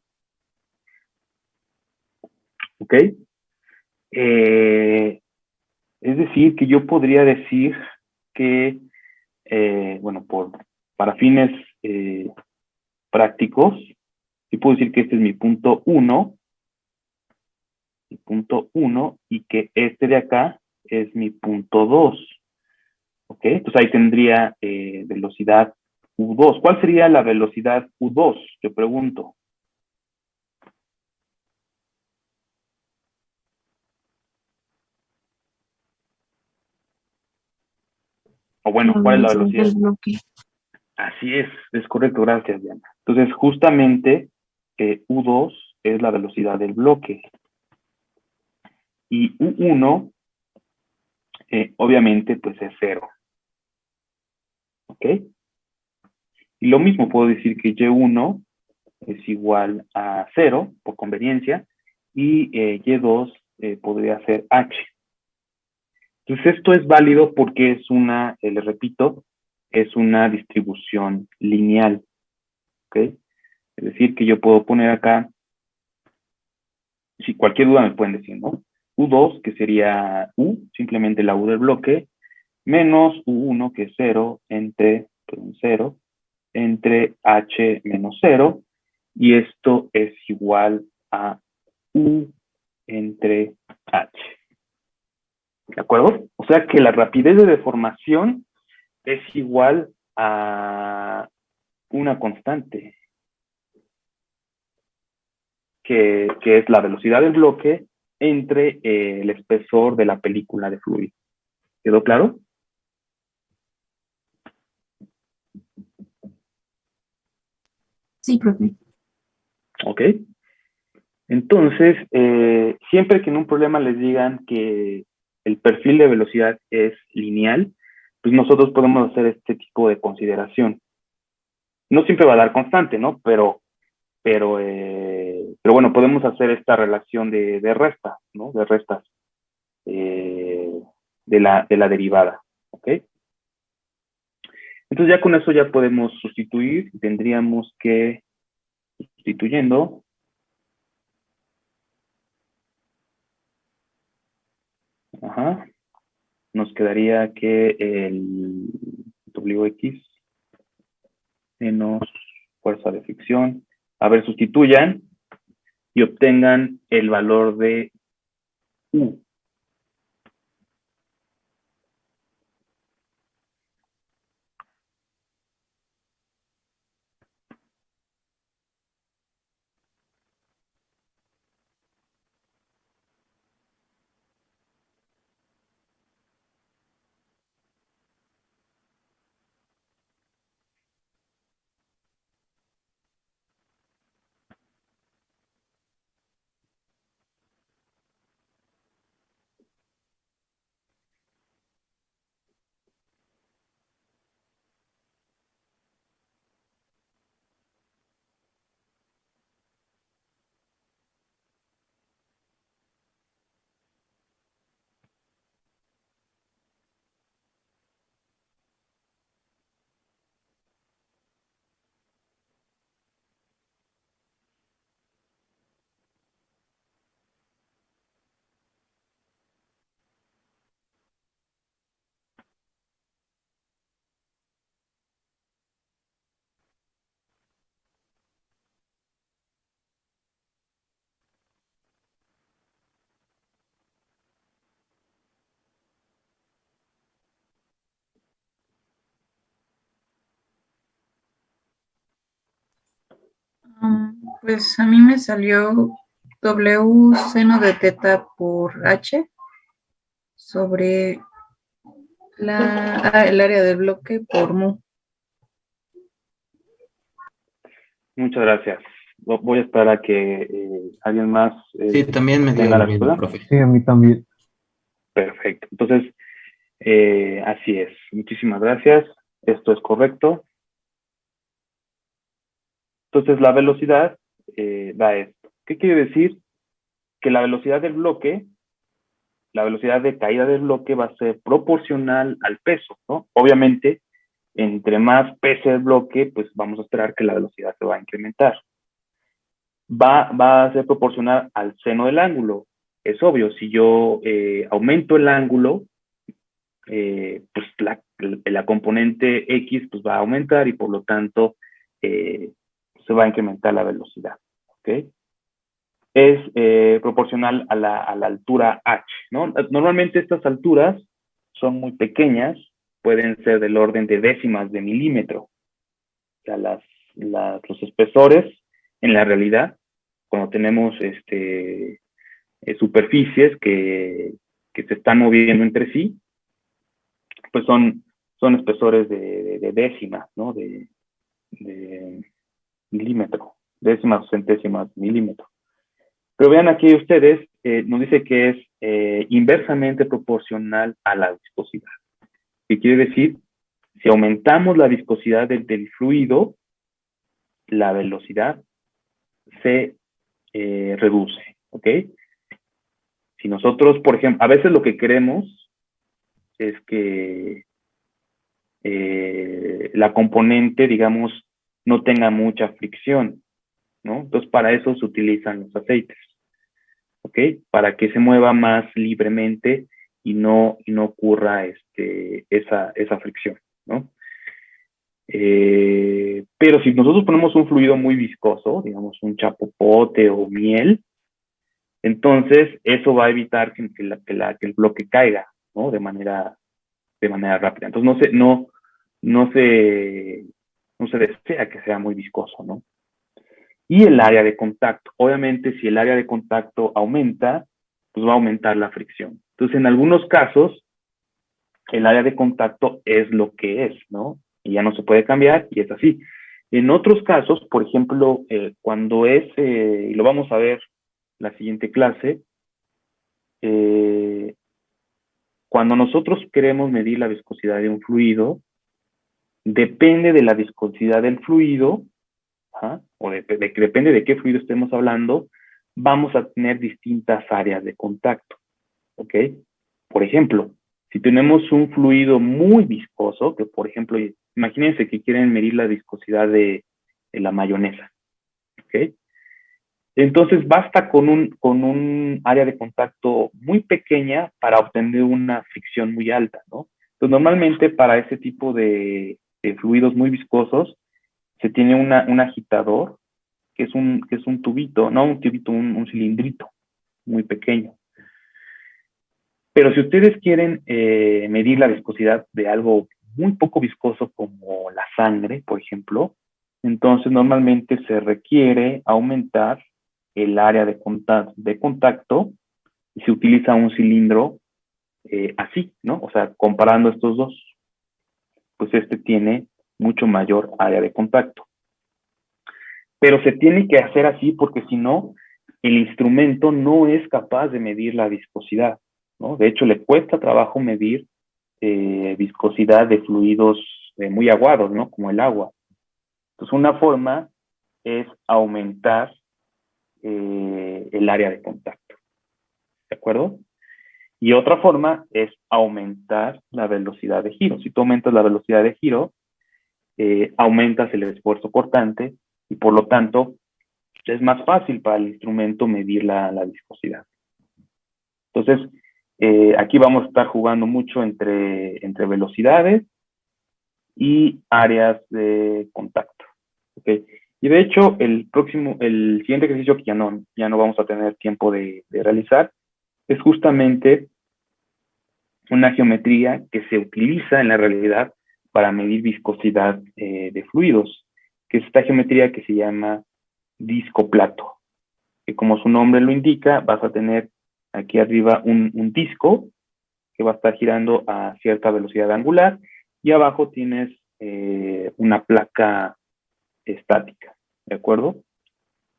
Speaker 1: ¿Ok? Es decir, que yo podría decir que, bueno, para fines prácticos, yo puedo decir que este es mi punto 1, y que este de acá es mi punto 2. ¿Ok? Entonces ahí tendría velocidad U2. ¿Cuál sería la velocidad U2? Yo pregunto. O bueno, ¿cuál es la velocidad? Así es correcto, gracias, Diana. Entonces, justamente U2 es la velocidad del bloque. Y U1, obviamente, pues es 0. ¿Ok? Y lo mismo puedo decir que Y1 es igual a 0, por conveniencia, y Y2 podría ser H. Entonces, esto es válido porque es les repito, es una distribución lineal. ¿Ok? Es decir, que yo puedo poner acá, si cualquier duda me pueden decir, ¿no? U2, que sería U, simplemente la U del bloque, menos U1, que es 0, entre 0, entre H menos 0, y esto es igual a U entre H. ¿De acuerdo? O sea que la rapidez de deformación es igual a una constante, que es la velocidad del bloque entre el espesor de la película de fluido. ¿Quedó claro?
Speaker 5: Sí, profe.
Speaker 1: Ok. Entonces, siempre que en un problema les digan que el perfil de velocidad es lineal, pues nosotros podemos hacer este tipo de consideración. No siempre va a dar constante, ¿no? Pero bueno, podemos hacer esta relación de resta, ¿no? De restas de la derivada, ¿ok? Entonces ya con eso ya podemos sustituir, tendríamos que, sustituyendo, ajá, nos quedaría que el Wx menos fuerza de fricción. A ver, sustituyan y obtengan el valor de U.
Speaker 5: Pues a mí me salió W seno de teta por H sobre el área del bloque por mu.
Speaker 1: Muchas gracias. Voy a esperar a que alguien más
Speaker 4: Sí, también me dio
Speaker 1: tenga
Speaker 4: lo
Speaker 1: la
Speaker 4: mismo,
Speaker 1: respuesta.
Speaker 4: profe.
Speaker 6: Sí, a mí también.
Speaker 1: Perfecto. Entonces, así es. Muchísimas gracias. Esto es correcto. Entonces, la velocidad da esto. ¿Qué quiere decir? Que la velocidad del bloque, la velocidad de caída del bloque va a ser proporcional al peso, ¿no? Obviamente, entre más pese el bloque, pues vamos a esperar que la velocidad se va a incrementar. Va a ser proporcional al seno del ángulo. Es obvio, si yo aumento el ángulo, pues la componente X pues va a aumentar y por lo tanto se va a incrementar la velocidad. ¿Ok? Es proporcional a la altura h, ¿no? Normalmente estas alturas son muy pequeñas, pueden ser del orden de décimas de milímetro. O sea, los espesores, en la realidad, cuando tenemos superficies que se están moviendo entre sí, pues son espesores de décimas, ¿no? De milímetro, décimas o centésimas de milímetro. Pero vean aquí ustedes, nos dice que es inversamente proporcional a la viscosidad. ¿Qué quiere decir? Si aumentamos la viscosidad del fluido, la velocidad se reduce, ¿ok? Si nosotros, por ejemplo, a veces lo que queremos es que la componente, digamos, no tenga mucha fricción, ¿no? Entonces, para eso se utilizan los aceites. ¿ok? Para que se mueva más libremente y no ocurra esa fricción, ¿no? Pero si nosotros ponemos un fluido muy viscoso, digamos un chapopote o miel, entonces eso va a evitar que el bloque caiga, ¿no? De manera rápida. Entonces no se desea que sea muy viscoso, ¿no? Y el área de contacto. Obviamente, si el área de contacto aumenta, pues va a aumentar la fricción. Entonces, en algunos casos, el área de contacto es lo que es, ¿no? Y ya no se puede cambiar y es así. En otros casos, por ejemplo, cuando y lo vamos a ver la siguiente clase, cuando nosotros queremos medir la viscosidad de un fluido, depende de la viscosidad del fluido, depende de qué fluido estemos hablando, vamos a tener distintas áreas de contacto, ¿ok? Por ejemplo, si tenemos un fluido muy viscoso, que por ejemplo, imagínense que quieren medir la viscosidad de la mayonesa, ¿ok? Entonces basta con un área de contacto muy pequeña para obtener una fricción muy alta, ¿no? Entonces normalmente para ese tipo de fluidos muy viscosos se tiene un agitador que es un tubito, no un tubito, un cilindrito muy pequeño. Pero si ustedes quieren medir la viscosidad de algo muy poco viscoso como la sangre, por ejemplo, entonces normalmente se requiere aumentar el área de contacto y se utiliza un cilindro así, ¿no? O sea, comparando estos dos, pues este tiene mucho mayor área de contacto. Pero se tiene que hacer así porque si no, el instrumento no es capaz de medir la viscosidad, ¿no? De hecho, le cuesta trabajo medir viscosidad de fluidos muy aguados, ¿no? Como el agua. Entonces, una forma es aumentar el área de contacto, ¿de acuerdo? Y otra forma es aumentar la velocidad de giro. Si tú aumentas la velocidad de giro, aumentas el esfuerzo cortante y por lo tanto es más fácil para el instrumento medir la viscosidad. Entonces, aquí vamos a estar jugando mucho entre velocidades y áreas de contacto. ¿Okay? Y de hecho, el siguiente ejercicio que ya no vamos a tener tiempo de realizar es justamente una geometría que se utiliza en la realidad para medir viscosidad de fluidos, que es esta geometría que se llama disco plato, que como su nombre lo indica, vas a tener aquí arriba un disco que va a estar girando a cierta velocidad angular y abajo tienes una placa estática, ¿de acuerdo?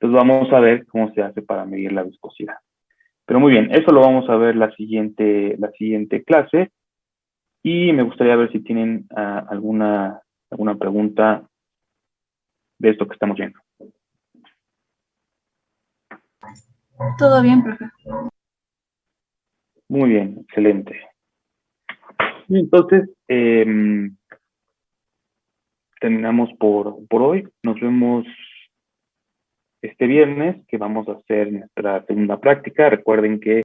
Speaker 1: Entonces vamos a ver cómo se hace para medir la viscosidad. Pero muy bien, eso lo vamos a ver la siguiente clase y me gustaría ver si tienen alguna pregunta de esto que estamos viendo.
Speaker 5: Todo bien, profe.
Speaker 1: Muy bien, excelente. Entonces, terminamos por hoy. Nos vemos este viernes, que vamos a hacer nuestra segunda práctica. Recuerden que